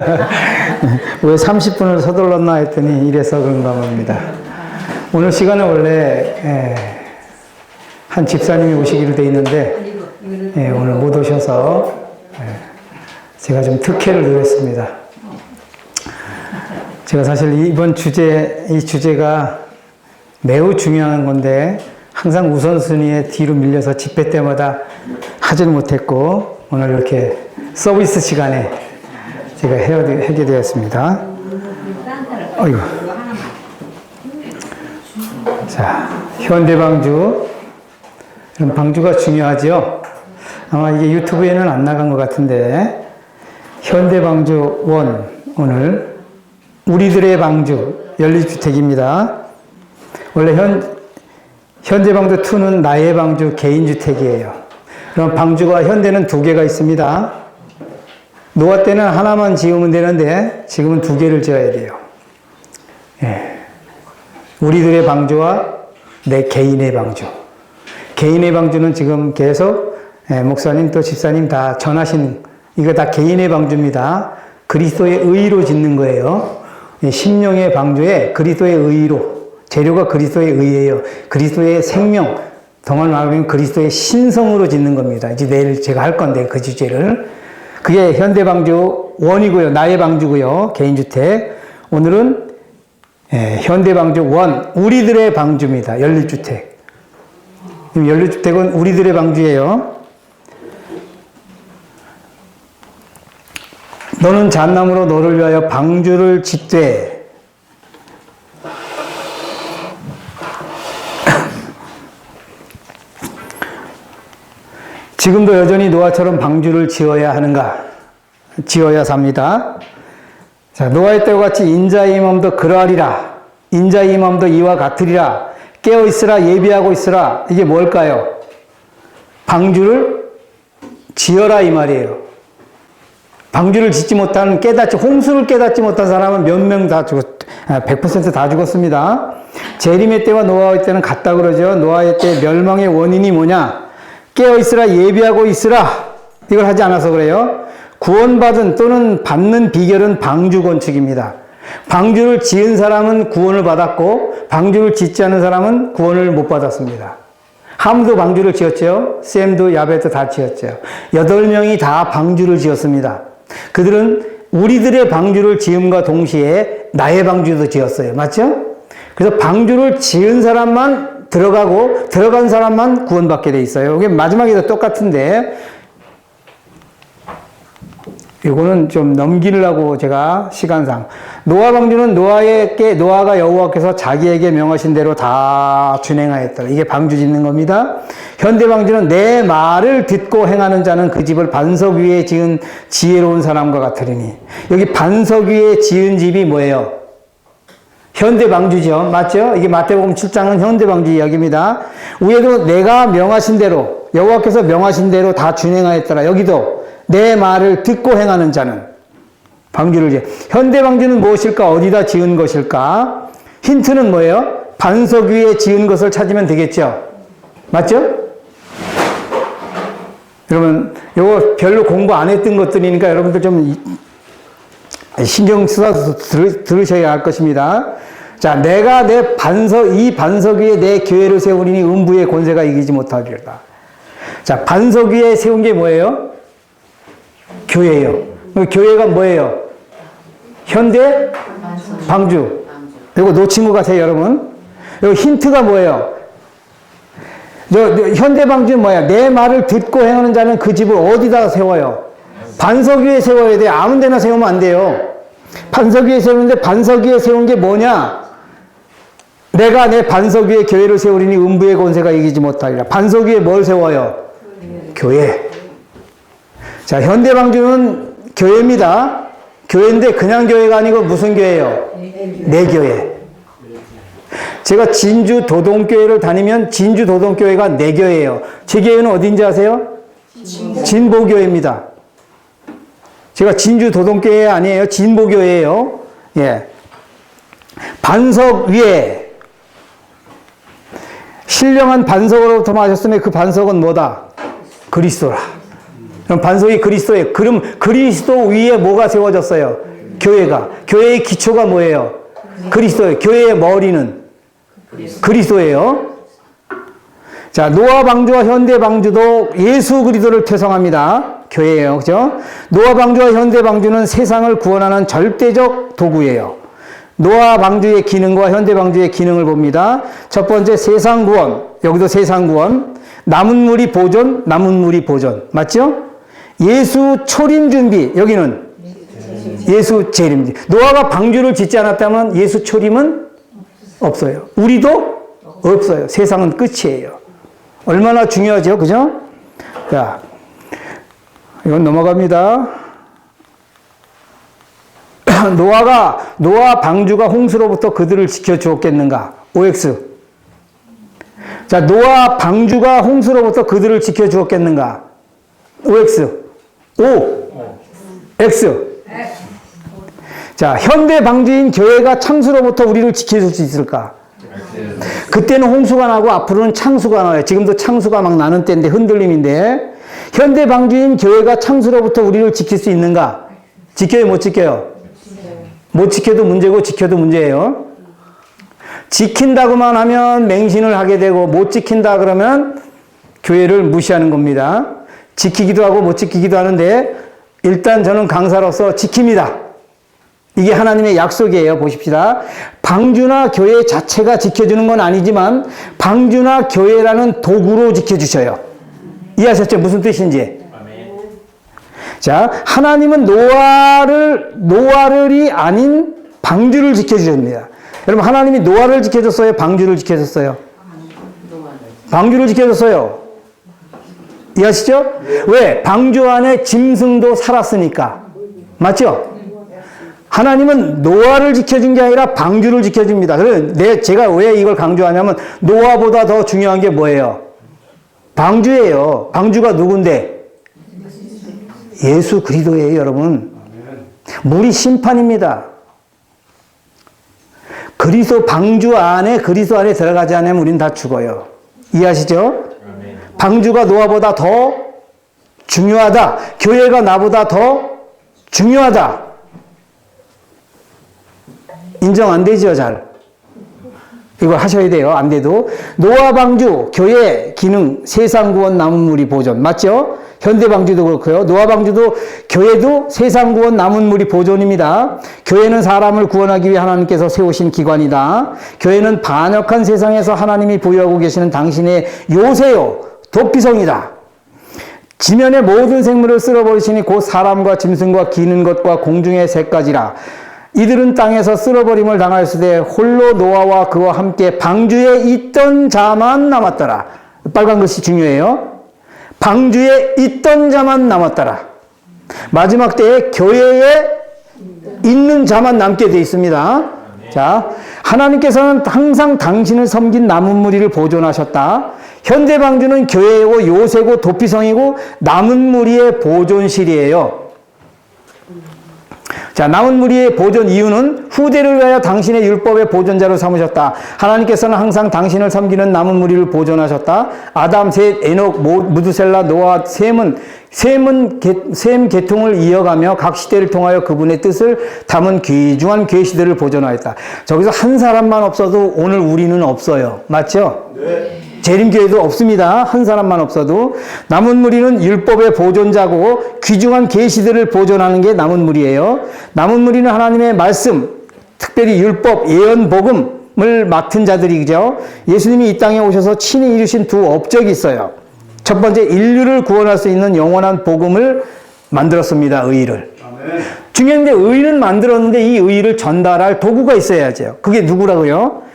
왜 30분을 서둘렀나 했더니 이래서 그런가 봅니다. 오늘 시간은 원래 한 집사님이 오시기로 돼 있는데 오늘 못 오셔서 제가 좀 특혜를 누렸습니다. 제가 사실 이번 이 주제가 매우 중요한 건데 항상 우선순위에 뒤로 밀려서 집회 때마다 하지는 못했고 오늘 이렇게 서비스 시간에 제가 하게 되었습니다. 어이구. 자, 현대방주. 그럼 방주가 중요하죠? 아마 이게 유튜브에는 안 나간 것 같은데, 현대방주 1, 오늘, 우리들의 방주, 연립주택입니다. 원래 현대방주 2는 나의 방주, 개인주택이에요. 그럼 방주가 현대는 2개가 있습니다. 노아 때는 하나만 지으면 되는데 지금은 2개를 지어야 돼요. 우리들의 방주와 내 개인의 방주. 개인의 방주는 지금 계속 목사님 또 집사님 다 전하신 이거 다 개인의 방주입니다. 그리스도의 의로 짓는 거예요. 심령의 방주에 그리스도의 의로, 재료가 그리스도의 의예요. 그리스도의 생명, 동안 말하면 그리스도의 신성으로 짓는 겁니다. 이제 내일 제가 할 건데 그 주제를. 그게 현대방주 1이고요. 나의 방주고요. 개인주택. 오늘은 현대방주 1, 우리들의 방주입니다. 연립주택. 연립주택은 우리들의 방주예요. 너는 잣나무로 너를 위하여 방주를 짓되 지금도 여전히 노아처럼 방주를 지어야 하는가? 지어야 삽니다. 자, 노아의 때와 같이 인자의 임함도 그러하리라. 인자의 임함도 이와 같으리라. 깨어 있으라, 예비하고 있으라. 이게 뭘까요? 방주를 지어라 이 말이에요. 방주를 짓지 못한 홍수를 깨닫지 못한 사람은 몇 명 다 100% 다 죽었습니다. 재림의 때와 노아의 때는 같다 그러죠. 노아의 때 멸망의 원인이 뭐냐? 깨어있으라, 예비하고 있으라. 이걸 하지 않아서 그래요. 구원받은 또는 받는 비결은 방주 건축입니다. 방주를 지은 사람은 구원을 받았고 방주를 짓지 않은 사람은 구원을 못 받았습니다. 함도 방주를 지었죠. 셈도 야벳도 다 지었죠. 8명이 다 방주를 지었습니다. 그들은 우리들의 방주를 지음과 동시에 나의 방주도 지었어요. 맞죠? 그래서 방주를 지은 사람만 들어간 사람만 구원받게 돼 있어요. 이게 마지막에도 똑같은데, 이거는 좀 넘기려고 제가 시간상. 노아 방주는 노아가 여호와께서 자기에게 명하신 대로 다 준행하였다. 이게 방주 짓는 겁니다. 현대 방주는 내 말을 듣고 행하는 자는 그 집을 반석 위에 지은 지혜로운 사람과 같으리니. 여기 반석 위에 지은 집이 뭐예요? 현대방주죠. 맞죠? 이게 마태복음 7장은 현대방주 이야기입니다. 위에도 내가 명하신 대로, 여호와께서 명하신 대로 다 준행하였더라. 여기도 내 말을 듣고 행하는 자는 방주를 지어. 현대방주는 무엇일까? 어디다 지은 것일까? 힌트는 뭐예요? 반석 위에 지은 것을 찾으면 되겠죠? 맞죠? 여러분, 이거 별로 공부 안 했던 것들이니까 여러분들 좀 신경 써서 들으셔야 할 것입니다. 자, 내가 이 반석 위에 내 교회를 세우리니 음부의 권세가 이기지 못하리라. 자, 반석 위에 세운 게 뭐예요? 교회예요. 교회가 뭐예요? 현대 방주. 이거 놓친 것 같아요, 여러분. 이거 힌트가 뭐예요? 현대 방주는 뭐야? 내 말을 듣고 행하는 자는 그 집을 어디다 세워요? 반석 위에 세워야 돼요. 아무 데나 세우면 안 돼요. 반석 위에 세우는데 반석 위에 세운 게 뭐냐? 내가 내 반석 위에 교회를 세우리니 음부의 권세가 이기지 못하리라. 반석 위에 뭘 세워요? 교회. 자, 현대방주는 교회입니다. 교회인데 그냥 교회가 아니고 무슨 교회예요? 내 교회. 제가 진주 도동교회를 다니면 진주 도동교회가 내 교회예요. 제 교회는 어딘지 아세요? 진보교회입니다. 제가 진주 도동교회 아니에요. 진보교회예요. 예. 반석 위에 신령한 반석으로부터 마셨으면 그 반석은 뭐다? 그리스도라. 그럼 반석이 그리스도예요. 그럼 그리스도 위에 뭐가 세워졌어요? 교회의 기초가 뭐예요? 그리스도예요. 교회의 머리는 그리스도예요. 자, 노아 방주와 현대 방주도 예수 그리스도를 표성합니다. 교회예요. 그죠? 노아 방주와 현대 방주는 세상을 구원하는 절대적 도구예요. 노아 방주의 기능과 현대 방주의 기능을 봅니다. 첫 번째 세상 구원. 여기도 세상 구원. 남은 무리 보존, 남은 무리 보존. 맞죠? 예수 초림 준비. 여기는 예수 재림 준비. 노아가 방주를 짓지 않았다면 예수 초림은 없어요. 우리도 없어요. 세상은 끝이에요. 얼마나 중요하죠? 그죠? 자, 이건 넘어갑니다. 노아 방주가 홍수로부터 그들을 지켜주었겠는가? OX. 자, 노아 방주가 홍수로부터 그들을 지켜주었겠는가? OX. O. X. 자, 현대 방주인 교회가 창수로부터 우리를 지켜줄 수 있을까? 그때는 홍수가 나고 앞으로는 창수가 나요. 지금도 창수가 막 나는 때인데 흔들림인데 현대 방주인 교회가 창수로부터 우리를 지킬 수 있는가? 지켜요, 못 지켜요? 못 지켜도 문제고 지켜도 문제예요. 지킨다고만 하면 맹신을 하게 되고 못 지킨다 그러면 교회를 무시하는 겁니다. 지키기도 하고 못 지키기도 하는데 일단 저는 강사로서 지킵니다. 이게 하나님의 약속이에요. 보십시다. 방주나 교회 자체가 지켜주는 건 아니지만 방주나 교회라는 도구로 지켜주셔요. 이해하셨죠? 무슨 뜻인지. 자, 하나님은 노아를이 아닌 방주를 지켜주셨습니다. 여러분, 하나님이 노아를 지켜줬어요? 방주를 지켜줬어요? 방주를 지켜줬어요. 이해하시죠? 왜? 방주 안에 짐승도 살았으니까. 맞죠? 하나님은 노아를 지켜준 게 아니라 방주를 지켜줍니다. 그래서 제가 왜 이걸 강조하냐면 노아보다 더 중요한 게 뭐예요? 방주예요. 방주가 누군데? 예수 그리스도예요, 여러분. 물이 심판입니다. 그리스도 방주 안에 그리스도 안에 들어가지 않으면 우린 다 죽어요. 이해하시죠? 방주가 노아보다 더 중요하다. 교회가 나보다 더 중요하다. 인정 안 되죠, 잘. 이걸 하셔야 돼요. 안 돼도. 노아 방주, 교회 기능, 세상 구원 남은 무리 보존. 맞죠? 현대 방주도 그렇고요. 노아 방주도 교회도 세상 구원 남은 무리 보존입니다. 교회는 사람을 구원하기 위해 하나님께서 세우신 기관이다. 교회는 반역한 세상에서 하나님이 보유하고 계시는 당신의 요새요, 도피성이다. 지면의 모든 생물을 쓸어버리시니 곧 사람과 짐승과 기는 것과 공중의 새까지라. 이들은 땅에서 쓸어버림을 당하였으되 홀로 노아와 그와 함께 방주에 있던 자만 남았더라. 빨간 글씨 중요해요. 방주에 있던 자만 남았더라. 마지막 때에 교회에 있는 자만 남게 되어 있습니다. 자, 하나님께서는 항상 당신을 섬긴 남은 무리를 보존하셨다. 현대 방주는 교회고 요새고 도피성이고 남은 무리의 보존실이에요. 자, 남은 무리의 보존 이유는 후대를 위하여 당신의 율법의 보존자로 삼으셨다. 하나님께서는 항상 당신을 섬기는 남은 무리를 보존하셨다. 아담, 셋, 에녹, 무두셀라, 노아, 셈 계통을 이어가며 각 시대를 통하여 그분의 뜻을 담은 귀중한 계시들을 보존하였다. 저기서 한 사람만 없어도 오늘 우리는 없어요. 맞죠? 네. 재림교회도 없습니다. 한 사람만 없어도. 남은 무리는 율법의 보존자고 귀중한 계시들을 보존하는 게 남은 무리예요. 남은 무리는 하나님의 말씀, 특별히 율법, 예언, 복음을 맡은 자들이죠. 예수님이 이 땅에 오셔서 친히 이루신 두 업적이 있어요. 첫 번째, 인류를 구원할 수 있는 영원한 복음을 만들었습니다. 의의를. 중요한 게 의의는 만들었는데 이 의의를 전달할 도구가 있어야죠. 그게 누구라고요?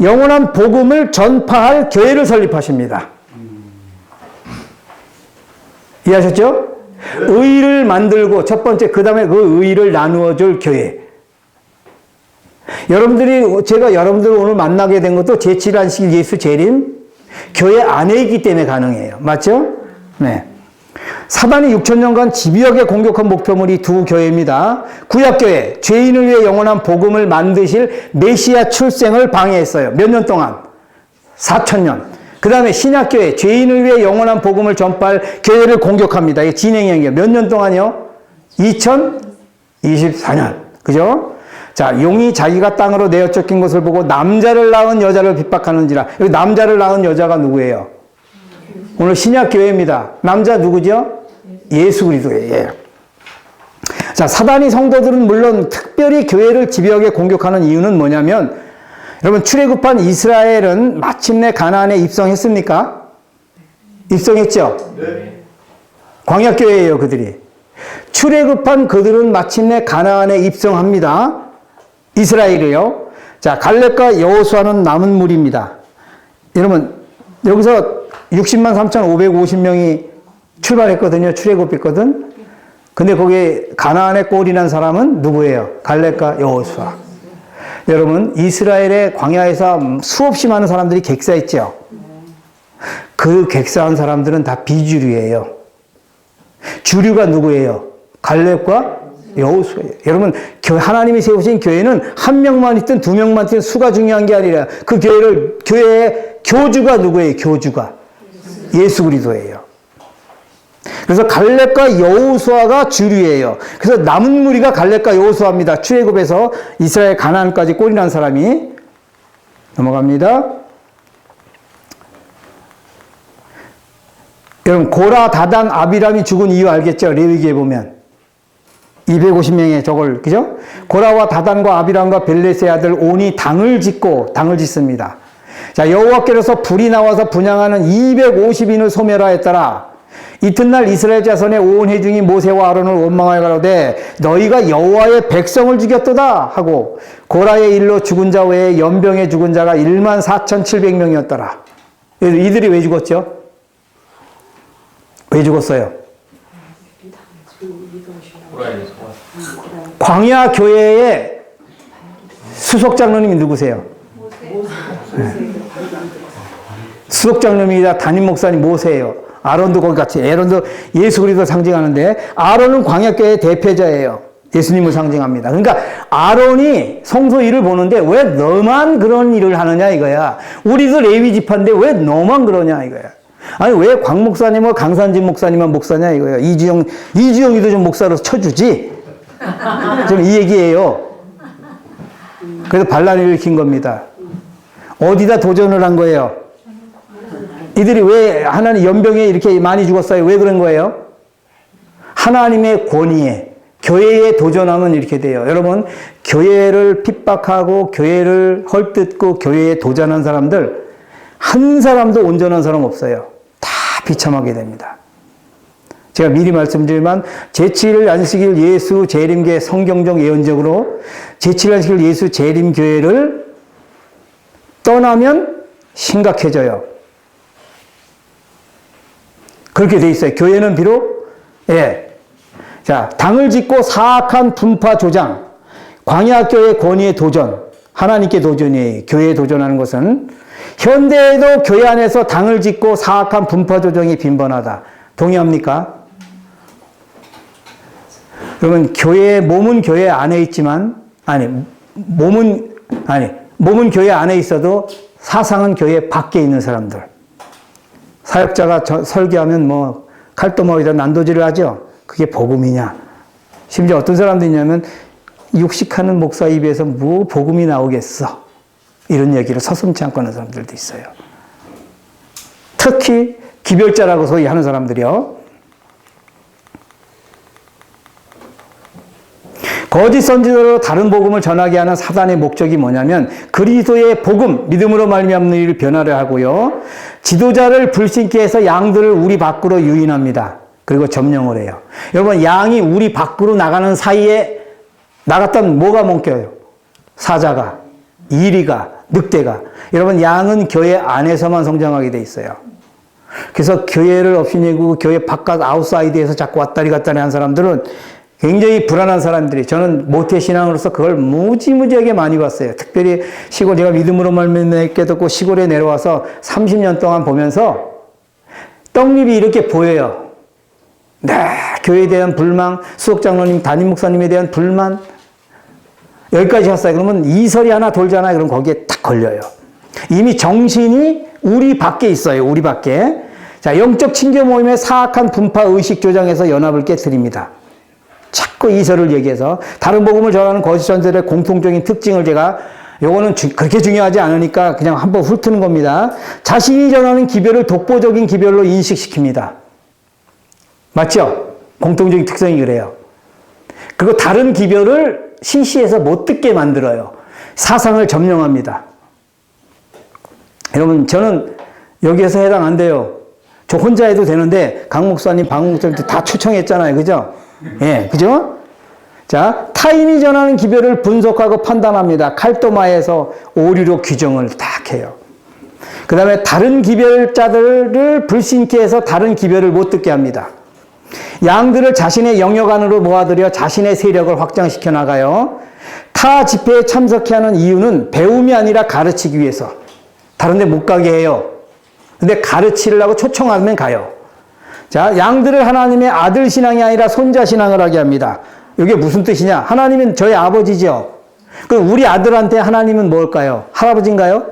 영원한 복음을 전파할 교회를 설립하십니다. 이해하셨죠? 의의를 만들고 첫 번째, 그 다음에 그 의의를 나누어 줄 교회. 제가 여러분들을 오늘 만나게 된 것도 제7안식 예수 재림 교회 안에 있기 때문에 가능해요. 맞죠? 네. 사단이 6,000년간 집요하게 공격한 목표물이 두 교회입니다. 구약교회, 죄인을 위해 영원한 복음을 만드실 메시아 출생을 방해했어요. 몇 년 동안? 4,000년. 그 다음에 신약교회, 죄인을 위해 영원한 복음을 전파할 교회를 공격합니다. 이게 진행형이에요. 몇 년 동안요? 2024년. 그죠? 자, 용이 자기가 땅으로 내어 쫓긴 것을 보고 남자를 낳은 여자를 핍박하는지라. 여기 남자를 낳은 여자가 누구예요? 오늘 신약 교회입니다. 남자 누구죠? 예수 그리스도예요. 자, 사단이 성도들은 물론 특별히 교회를 집요하게 공격하는 이유는 뭐냐면, 여러분 출애굽한 이스라엘은 마침내 가나안에 입성했습니까? 입성했죠? 네. 광야교회예요, 그들이. 출애굽한 그들은 마침내 가나안에 입성합니다. 이스라엘이요. 자, 갈렙과 여호수아는 남은 무리입니다. 여러분, 여기서 60만 3,550명이 출발했거든요. 출애굽했거든. 근데 거기에 가나안에 꼴이 난 사람은 누구예요? 갈렙과 여호수아. 여러분, 이스라엘의 광야에서 수없이 많은 사람들이 객사했죠. 그 객사한 사람들은 다 비주류예요. 주류가 누구예요? 갈렙과 여호수아예요. 여러분, 하나님이 세우신 교회는 한 명만 있든 두 명만 있든 수가 중요한 게 아니라 그 교회의 교주가 누구예요? 교주가 예수 그리스도예요. 그래서 갈렙과 여호수아가 주류예요. 그래서 남은 무리가 갈렙과 여호수아입니다. 출애굽에서 이스라엘 가나안까지 꼴이 난 사람이. 넘어갑니다. 여러분, 고라, 다단, 아비람이 죽은 이유 알겠죠? 레위기에 보면 250명의 저걸, 그죠? 고라와 다단과 아비람과 벨렛의 아들 온이 당을 짓습니다. 자, 여호와께로서 불이 나와서 분향하는 250인을 소멸하였더라. 이튿날 이스라엘 자손의 온 회중이 모세와 아론을 원망하여 가로되 너희가 여호와의 백성을 죽였도다 하고, 고라의 일로 죽은 자 외에 연병에 죽은 자가 14,700명이었더라. 이들이 왜 죽었죠? 왜 죽었어요? 광야 교회의 수석장로님이 누구세요? 수석장로님이다 담임 목사님 모세예요. 아론도 거기 같이, 아론도 예수 그리스도를 상징하는데, 아론은 광야교회의 대표자예요. 예수님을 상징합니다. 그러니까 아론이 성소 일을 보는데 왜 너만 그런 일을 하느냐 이거야. 우리도 레위 지파인데 왜 너만 그러냐 이거야. 아니, 왜 광 목사님과 강산진 목사님만 목사냐 이거야. 이주영이도 좀 목사로 쳐주지. 좀 이 얘기예요. 그래서 반란을 일으킨 겁니다. 어디다 도전을 한 거예요? 이들이 왜 하나님 연병에 이렇게 많이 죽었어요? 왜 그런 거예요? 하나님의 권위에, 교회에 도전하면 이렇게 돼요. 여러분, 교회를 핍박하고 교회를 헐뜯고 교회에 도전한 사람들 한 사람도 온전한 사람 없어요. 다 비참하게 됩니다. 제가 미리 말씀드리지만 제7일 안식일 예수 재림교회 성경적 예언적으로 제7일 안식일 예수 재림교회를 떠나면 심각해져요. 그렇게 돼 있어요. 교회는 비록, 자, 당을 짓고 사악한 분파 조장, 광야교회 권위의 도전, 하나님께 도전이에요. 교회에 도전하는 것은. 현대에도 교회 안에서 당을 짓고 사악한 분파 조정이 빈번하다. 동의합니까? 그러면 몸은 교회 안에 있지만, 몸은 교회 안에 있어도 사상은 교회 밖에 있는 사람들. 사역자가 설교하면 뭐 칼도머리다 난도질을 하죠. 그게 복음이냐. 심지어 어떤 사람도 있냐면 육식하는 목사 입에서 뭐 복음이 나오겠어. 이런 얘기를 서슴지 않고 하는 사람들도 있어요. 특히 기별자라고 소위 하는 사람들이요. 거짓 선지자로 다른 복음을 전하게 하는 사단의 목적이 뭐냐면 그리스도의 복음, 믿음으로 말미암는 일을 변화를 하고요. 지도자를 불신케 해서 양들을 우리 밖으로 유인합니다. 그리고 점령을 해요. 여러분, 양이 우리 밖으로 나가는 사이에 나갔던 뭐가 멈겨요? 사자가, 이리가, 늑대가. 여러분, 양은 교회 안에서만 성장하게 돼 있어요. 그래서 교회를 업신여기고 교회 바깥 아웃사이드에서 자꾸 왔다리 갔다리 한 사람들은 굉장히 불안한 사람들이, 저는 모태신앙으로서 그걸 무지무지하게 많이 봤어요. 특별히 시골, 제가 믿음으로 말미암게 듣고 시골에 내려와서 30년 동안 보면서 떡잎이 이렇게 보여요. 네, 교회에 대한 불만, 수석장로님, 담임 목사님에 대한 불만, 여기까지 왔어요. 그러면 이설이 하나 돌잖아요. 그럼 거기에 딱 걸려요. 이미 정신이 우리 밖에 있어요. 우리 밖에. 자, 영적 친교 모임의 사악한 분파 의식 조장에서 연합을 깨뜨립니다. 자꾸 이설을 얘기해서 다른 복음을 전하는 거짓 선생들의 공통적인 특징을 제가 요거는 그렇게 중요하지 않으니까 그냥 한번 훑는 겁니다. 자신이 전하는 기별을 독보적인 기별로 인식시킵니다. 맞죠? 공통적인 특성이 그래요. 그리고 다른 기별을 시시해서 못 듣게 만들어요. 사상을 점령합니다. 여러분, 저는 여기에서 해당 안 돼요. 저 혼자 해도 되는데, 강 목사님, 박 목사님 다 초청했잖아요. 그죠? 예, 그죠? 자, 타인이 전하는 기별을 분석하고 판단합니다. 칼도마에서 오류로 규정을 딱 해요. 그 다음에 다른 기별자들을 불신케 해서 다른 기별을 못 듣게 합니다. 양들을 자신의 영역 안으로 모아들여 자신의 세력을 확장시켜 나가요. 타 집회에 참석해 하는 이유는 배움이 아니라 가르치기 위해서. 다른 데 못 가게 해요. 근데 가르치려고 초청하면 가요. 자, 양들을 하나님의 아들 신앙이 아니라 손자 신앙을 하게 합니다. 이게 무슨 뜻이냐? 하나님은 저희 아버지죠. 그럼 우리 아들한테 하나님은 뭘까요? 할아버지인가요?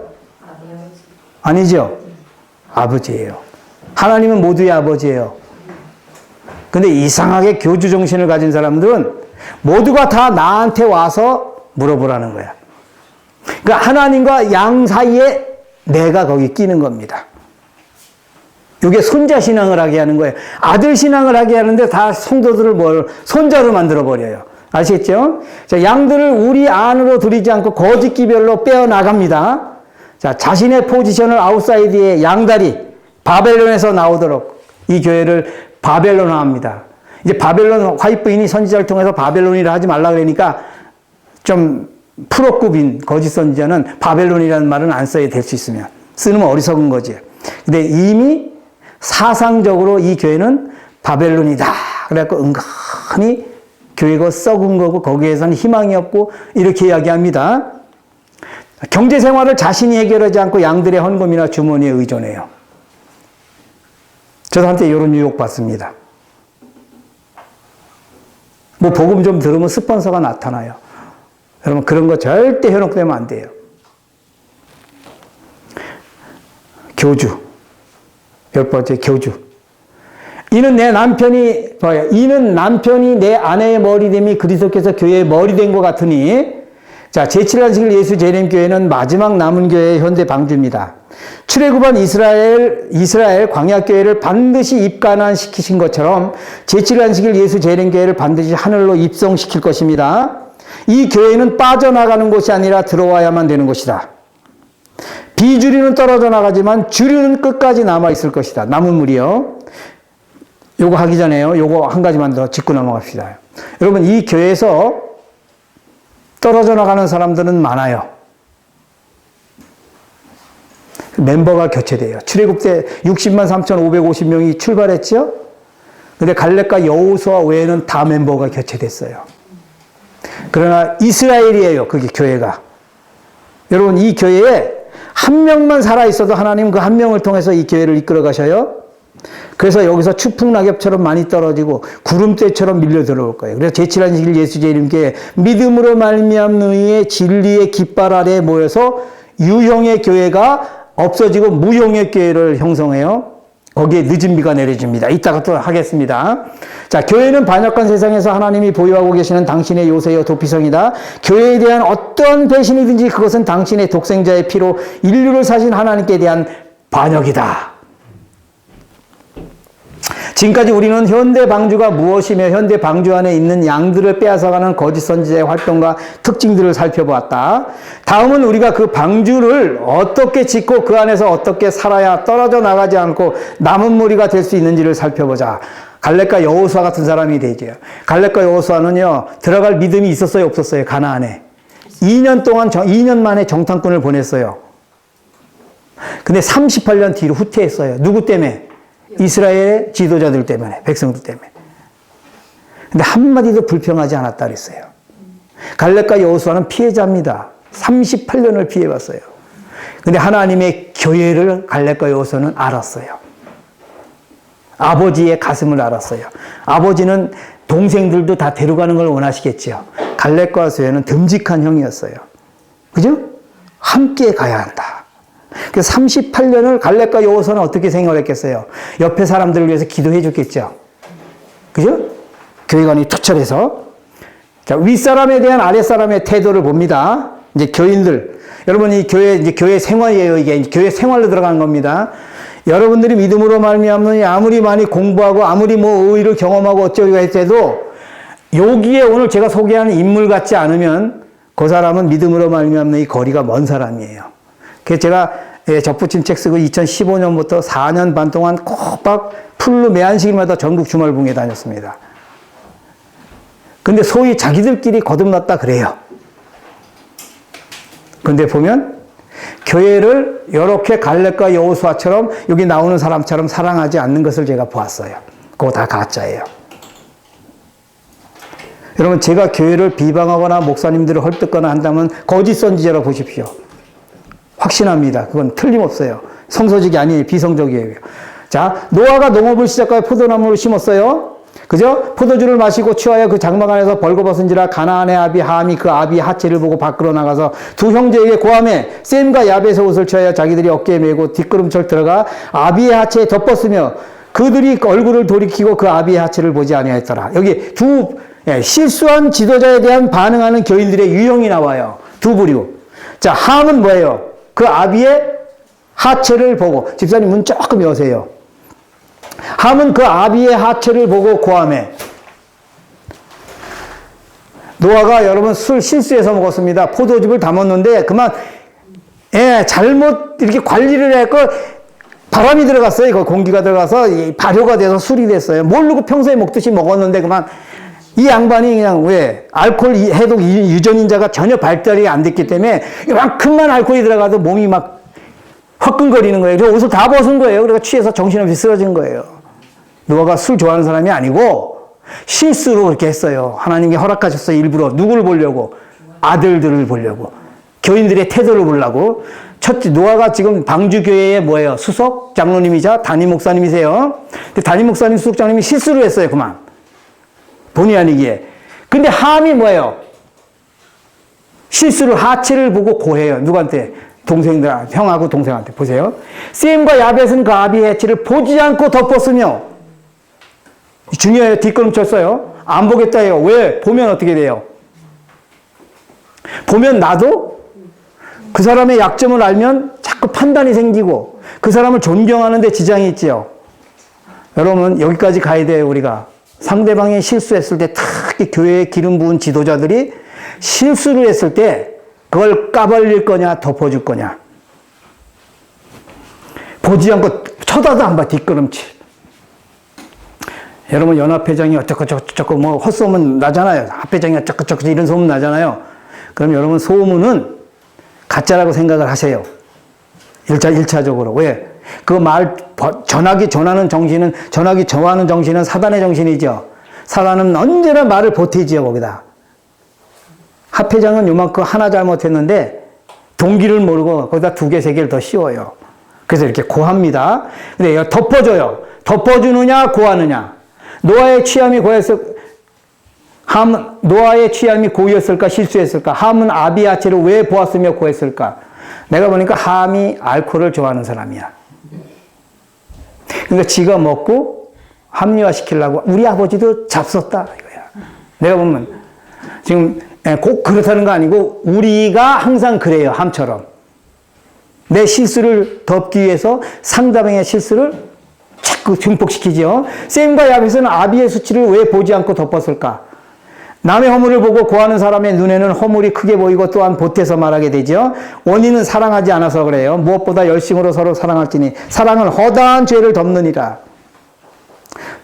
아니죠. 아버지예요. 하나님은 모두의 아버지예요. 근데 이상하게 교주 정신을 가진 사람들은 모두가 다 나한테 와서 물어보라는 거야. 그러니까 하나님과 양 사이에 내가 거기 끼는 겁니다. 이게 손자 신앙을 하게 하는 거예요. 아들 신앙을 하게 하는데 다 성도들을 손자로 만들어버려요. 아시겠죠? 자, 양들을 우리 안으로 들이지 않고 거짓 기별로 빼어나갑니다. 자, 자신의 포지션을 아웃사이드의 양다리, 바벨론에서 나오도록 이 교회를 바벨론화합니다. 이제 바벨론 화이트인이 선지자를 통해서 바벨론이라 하지 말라 그러니까 좀 프로급인 거짓 선지자는 바벨론이라는 말은 안 써야 될 수 있으면 쓰면 어리석은 거지. 근데 이미 사상적으로 이 교회는 바벨론이다. 그래갖고 은근히 교회가 썩은 거고 거기에서는 희망이 없고 이렇게 이야기합니다. 경제 생활을 자신이 해결하지 않고 양들의 헌금이나 주머니에 의존해요. 저도 한때 이런 유혹 받습니다. 뭐 복음 좀 들으면 스폰서가 나타나요. 여러분 그런 거 절대 현혹되면 안 돼요. 교주. 10번째 교주. 이는 남편이 내 아내의 머리됨이 그리스도께서 교회의 머리된 것 같으니. 자, 제7안식일 예수 재림교회는 마지막 남은 교회의 현대 방주입니다. 출애굽한 이스라엘 광야교회를 반드시 입간환시키신 것처럼 제7안식일 예수 재림교회를 반드시 하늘로 입성시킬 것입니다. 이 교회는 빠져나가는 곳이 아니라 들어와야만 되는 것이다. 비주류는 떨어져 나가지만 주류는 끝까지 남아있을 것이다. 남은 물이요. 요거 하기 전에요. 요거 한 가지만 더 짚고 넘어갑시다. 여러분, 이 교회에서 떨어져 나가는 사람들은 많아요. 멤버가 교체돼요. 출애굽 때 60만 3,550명이 출발했죠? 근데 갈렙과 여호수아 외에는 다 멤버가 교체됐어요. 그러나 이스라엘이에요. 그게 교회가. 여러분, 이 교회에 한 명만 살아있어도 하나님 그 한 명을 통해서 이 교회를 이끌어 가셔요. 그래서 여기서 추풍낙엽처럼 많이 떨어지고 구름대처럼 밀려 들어올 거예요. 그래서 제7안식일 예수 재림교회 믿음으로 말미암는 의의 진리의 깃발 아래에 모여서 유형의 교회가 없어지고 무형의 교회를 형성해요. 거기에 늦은 비가 내려집니다. 이따가 또 하겠습니다. 자, 교회는 반역한 세상에서 하나님이 보유하고 계시는 당신의 요새여 도피성이다. 교회에 대한 어떤 배신이든지 그것은 당신의 독생자의 피로 인류를 사신 하나님께 대한 반역이다. 지금까지 우리는 현대 방주가 무엇이며 현대 방주 안에 있는 양들을 빼앗아가는 거짓 선지자의 활동과 특징들을 살펴보았다. 다음은 우리가 그 방주를 어떻게 짓고 그 안에서 어떻게 살아야 떨어져 나가지 않고 남은 무리가 될 수 있는지를 살펴보자. 갈렙과 여호수아 같은 사람이 되죠. 갈렙과 여호수아는요, 들어갈 믿음이 있었어요, 없었어요? 가나안에 2년 만에 정탐꾼을 보냈어요. 근데 38년 뒤로 후퇴했어요. 누구 때문에? 이스라엘의 지도자들 때문에, 백성들 때문에. 근데 한마디도 불평하지 않았다 그랬어요. 갈렙과 여호수아는 피해자입니다. 38년을 피해봤어요. 근데 하나님의 교회를 갈렙과 여호수아는 알았어요. 아버지의 가슴을 알았어요. 아버지는 동생들도 다 데려가는 걸 원하시겠죠. 갈렙과 여호수아는 듬직한 형이었어요. 그죠? 함께 가야 한다. 그래서 38년을 갈렙과 여호수아는 어떻게 생활했겠어요? 옆에 사람들을 위해서 기도해 줬겠죠. 그죠? 교회관이 투철해서. 자, 윗사람에 대한 아랫사람의 태도를 봅니다. 이제 교인들. 여러분, 이 교회, 이제 교회 생활이에요. 이게 교회 생활로 들어가는 겁니다. 여러분들이 믿음으로 말미암는 아무리 많이 공부하고 아무리 뭐 의의를 경험하고 어쩌고 했어도 여기에 오늘 제가 소개하는 인물 같지 않으면 그 사람은 믿음으로 말미암는 이 거리가 먼 사람이에요. 그래서 제가 접붙임 책 쓰고 2015년부터 4년 반 동안 꼬박 풀로 매한식일마다 전국 주말붕에 다녔습니다. 근데 소위 자기들끼리 거듭났다 그래요. 근데 보면 교회를 이렇게 갈렙과 여호수아처럼 여기 나오는 사람처럼 사랑하지 않는 것을 제가 보았어요. 그거 다 가짜예요. 여러분, 제가 교회를 비방하거나 목사님들을 헐뜯거나 한다면 거짓 선지자로 보십시오. 확신합니다. 그건 틀림없어요. 성서적이 아니에요. 비성적이에요. 자, 노아가 농업을 시작하여 포도나무를 심었어요. 그죠? 포도주를 마시고 취하여 그 장막 안에서 벌거벗은지라 가나안의 아비 함이 그 아비의 하체를 보고 밖으로 나가서 두 형제에게 고하매 셈과 야벳의 옷을 취하여 자기들이 어깨에 메고 뒷걸음질 들어가 아비의 하체에 덮었으며 그들이 얼굴을 돌이키고 그 아비의 하체를 보지 아니하였더라. 여기 두 실수한 지도자에 대한 반응하는 교인들의 유형이 나와요. 두 부류. 자, 함은 뭐예요? 그 아비의 하체를 보고, 집사님 문 조금 여세요. 함은 그 아비의 하체를 보고 고하매. 노아가 여러분 술 실수해서 먹었습니다. 포도즙을 담았는데 그만 잘못 이렇게 관리를 했고 바람이 들어갔어요. 그 공기가 들어가서 발효가 돼서 술이 됐어요. 모르고 평소에 먹듯이 먹었는데 그만 이 양반이 그냥 왜 알코올 해독 유전인자가 전혀 발달이 안 됐기 때문에 이만큼만 알코올이 들어가도 몸이 막 화끈거리는 거예요. 그래서 옷을 다 벗은 거예요. 그래서 취해서 정신없이 쓰러진 거예요. 노아가 술 좋아하는 사람이 아니고 실수로 그렇게 했어요. 하나님이 허락하셨어요. 일부러 누구를 보려고? 아들들을 보려고. 교인들의 태도를 보려고. 첫째, 노아가 지금 방주교회의 뭐예요? 수석 장로님이자 담임 목사님이세요. 근데 담임 목사님, 수석 장로님이 실수를 했어요. 그만. 본의 아니기에. 근데 함이 뭐예요? 실수를 하체를 보고 고해요. 누구한테? 동생들, 형하고 동생한테. 보세요. 셈과 야벳은 그 아비의 해체를 보지 않고 덮었으며, 중요해요. 뒷걸음 쳤어요. 안 보겠다 해요. 왜? 보면 어떻게 돼요? 보면 나도 그 사람의 약점을 알면 자꾸 판단이 생기고 그 사람을 존경하는 데 지장이 있지요. 여러분, 여기까지 가야 돼요. 우리가 상대방이 실수했을 때, 특히 교회에 기름 부은 지도자들이 실수를 했을 때 그걸 까발릴 거냐 덮어줄 거냐. 보지 않고 쳐다도 안 봐. 뒷걸음질. 여러분, 연합회장이 어쩌고 뭐 헛소문 나잖아요. 합회장이 어쩌고 이런 소문 나잖아요. 그럼 여러분, 소문은 가짜라고 생각을 하세요. 1차적으로. 왜? 그 말, 전하기 전하는 정신은, 전하기 저하는 정신은 사단의 정신이죠. 사단은 언제나 말을 보태지요, 거기다. 합회장은 요만큼 하나 잘못했는데 동기를 모르고 거기다 2개, 3개를 더 씌워요. 그래서 이렇게 고합니다. 근데 덮어줘요. 덮어주느냐, 고하느냐. 노아의 취함이 노아의 취함이 고였을까, 실수했을까? 함은 아비 하체를 왜 보았으며 고했을까? 내가 보니까 함이 알코올을 좋아하는 사람이야. 그러니까 지가 먹고 합리화시키려고 우리 아버지도 잡섰다 이거야. 내가 보면 지금 꼭 그렇다는 거 아니고 우리가 항상 그래요. 함처럼. 내 실수를 덮기 위해서 상대방의 실수를 자꾸 증폭시키죠. 셈과 야벳은 아비의 수치를 왜 보지 않고 덮었을까? 남의 허물을 보고 고하는 사람의 눈에는 허물이 크게 보이고 또한 보태서 말하게 되죠. 원인은 사랑하지 않아서 그래요. 무엇보다 열심으로 서로 사랑할지니 사랑은 허다한 죄를 덮느니라.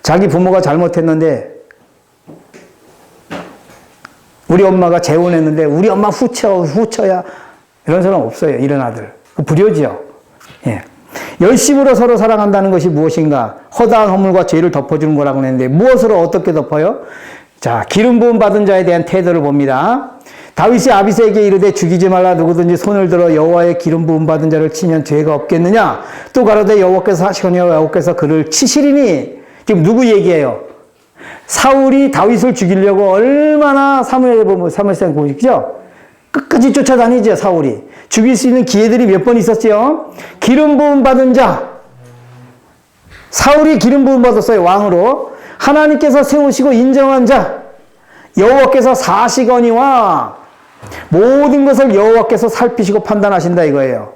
자기 부모가 잘못했는데 우리 엄마가 재혼했는데 우리 엄마 후처야 이런 사람 없어요. 이런 아들. 불효지요. 예. 열심으로 서로 사랑한다는 것이 무엇인가? 허다한 허물과 죄를 덮어주는 거라고 했는데 무엇으로 어떻게 덮어요? 자, 기름 부음 받은 자에 대한 태도를 봅니다. 다윗이 아비새에게 이르되 죽이지 말라. 누구든지 손을 들어 여호와의 기름 부음 받은 자를 치면 죄가 없겠느냐? 또 가로되 여호와께서 하시거니와 여호와께서 그를 치시리니. 지금 누구 얘기예요? 사울이 다윗을 죽이려고 얼마나 사무엘상 보시죠? 끝까지 쫓아다니죠, 사울이. 죽일 수 있는 기회들이 몇 번 있었죠? 기름 부음 받은 자. 사울이 기름 부음 받았어요, 왕으로. 하나님께서 세우시고 인정한 자, 여호와께서 사시거니와 모든 것을 여호와께서 살피시고 판단하신다 이거예요.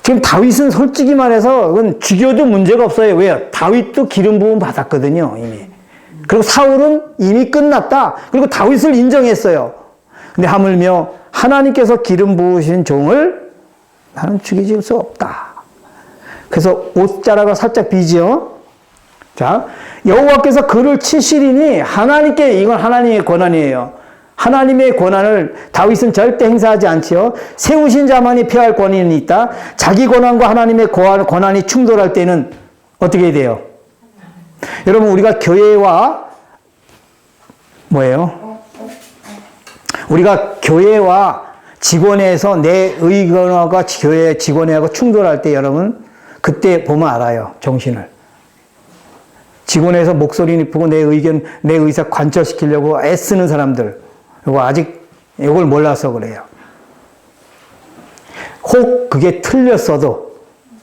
지금 다윗은 솔직히 말해서 그건 죽여도 문제가 없어요. 왜요? 다윗도 기름 부음 받았거든요, 이미. 그리고 사울은 이미 끝났다. 그리고 다윗을 인정했어요. 근데 하물며 하나님께서 기름 부으신 종을 나는 죽이질 수 없다. 그래서 옷자락을 살짝 비지요. 자, 여호와께서 그를 치시리니 하나님께, 이건 하나님의 권한이에요. 하나님의 권한을 다윗은 절대 행사하지 않지요. 세우신 자만이 피할 권한이 있다. 자기 권한과 하나님의 권한이 충돌할 때는 어떻게 해야 돼요? 여러분, 우리가 교회와 뭐예요? 우리가 교회와 직원에서 내 의견과 교회 직원하고 충돌할 때 여러분 그때 보면 알아요. 정신을. 직원에서 목소리 높이고 내 의견, 내 의사 관철시키려고 애쓰는 사람들, 이거 아직 이걸 몰라서 그래요. 혹 그게 틀렸어도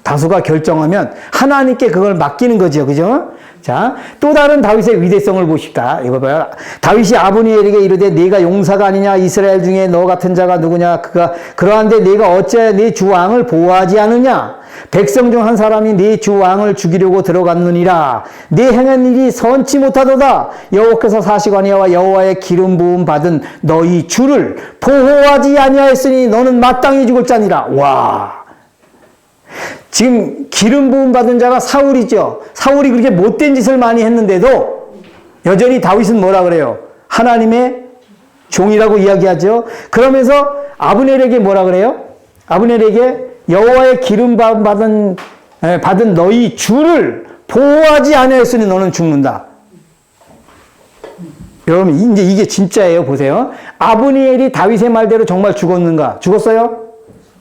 다수가 결정하면 하나님께 그걸 맡기는 거죠. 그죠? 자, 또 다른 다윗의 위대성을 보십시다. 이거 봐요. 다윗이 아브니엘에게 이르되 네가 용사가 아니냐? 이스라엘 중에 너 같은 자가 누구냐? 그가 그러한데 네가 어찌하여 네 주 왕을 보호하지 않느냐? 백성 중 한 사람이 네 주 왕을 죽이려고 들어갔느니라. 네 행한 일이 선치 못하도다. 여호와께서 사시거니와 여호와의 기름 부음 받은 너희 주를 보호하지 아니하였으니 너는 마땅히 죽을 자니라. 와. 지금 기름 부음 받은 자가 사울이죠. 사울이 그렇게 못된 짓을 많이 했는데도 여전히 다윗은 뭐라 그래요? 하나님의 종이라고 이야기하죠. 그러면서 아브넬에게 뭐라 그래요? 아브넬에게 여호와의 기름 받은 너희 주를 보호하지 아니하였으니 너는 죽는다. 여러분, 이제 이게 진짜예요. 보세요. 아브니엘이 다윗의 말대로 정말 죽었는가? 죽었어요?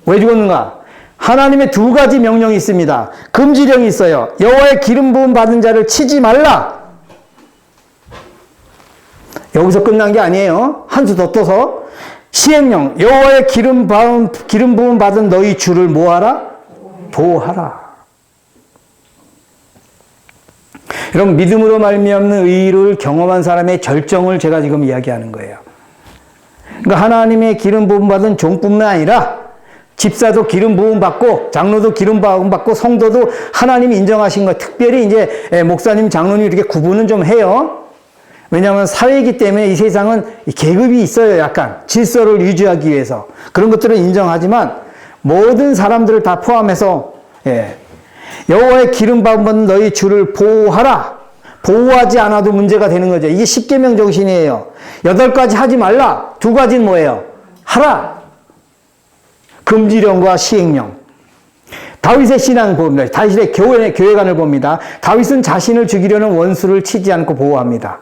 왜 죽었는가? 하나님의 두 가지 명령이 있습니다. 금지령이 있어요. 여호와의 기름 부음 받은 자를 치지 말라. 여기서 끝난 게 아니에요. 한 수 더 떠서 시행령, 여호와의 기름 부음 받은 너희 주를 뭐하라? 보호하라. 여러분, 믿음으로 말미암는 의를 경험한 사람의 절정을 제가 지금 이야기하는 거예요. 그러니까 하나님의 기름 부음 받은 종뿐만 아니라 집사도 기름 부음 받고 장로도 기름 부음 받고 성도도 하나님이 인정하신 거. 특별히 이제 목사님, 장로님 이렇게 구분은 좀 해요. 왜냐하면 사회이기 때문에 이 세상은 계급이 있어요. 약간 질서를 유지하기 위해서 그런 것들은 인정하지만 모든 사람들을 다 포함해서 여호와의 기름 받은 너희 주를 보호하라. 보호하지 않아도 문제가 되는 거죠. 이게 십계명 정신이에요. 8가지 하지 말라. 2가지는 뭐예요? 하라. 금지령과 시행령. 다윗의 신앙을 봅니다. 다윗의 교회관을 봅니다. 다윗은 자신을 죽이려는 원수를 치지 않고 보호합니다.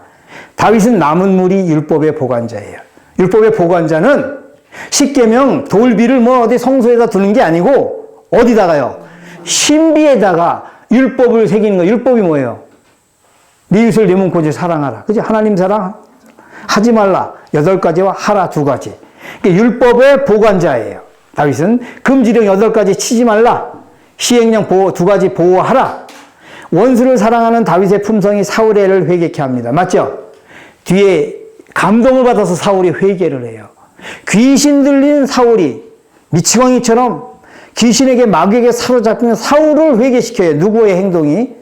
다윗은 남은 무리 율법의 보관자예요. 율법의 보관자는 십계명 돌비를 뭐 어디 성소에다 두는 게 아니고 어디다가요? 신비에다가 율법을 새기는 거예요. 율법이 뭐예요? 네 이웃을 네 몸같이 사랑하라. 그죠? 하나님 사랑 하지 말라. 8가지와 하라 2가지. 그러니까 율법의 보관자예요. 다윗은 금지령 8가지 치지 말라. 시행령 2가지 보호하라. 원수를 사랑하는 다윗의 품성이 사울의 애를 회개케 합니다. 맞죠? 뒤에 감동을 받아서 사울이 회개를 해요. 귀신 들린 사울이 미치광이처럼 귀신에게 마귀에게 사로잡힌 사울을 회개시켜요. 누구의 행동이?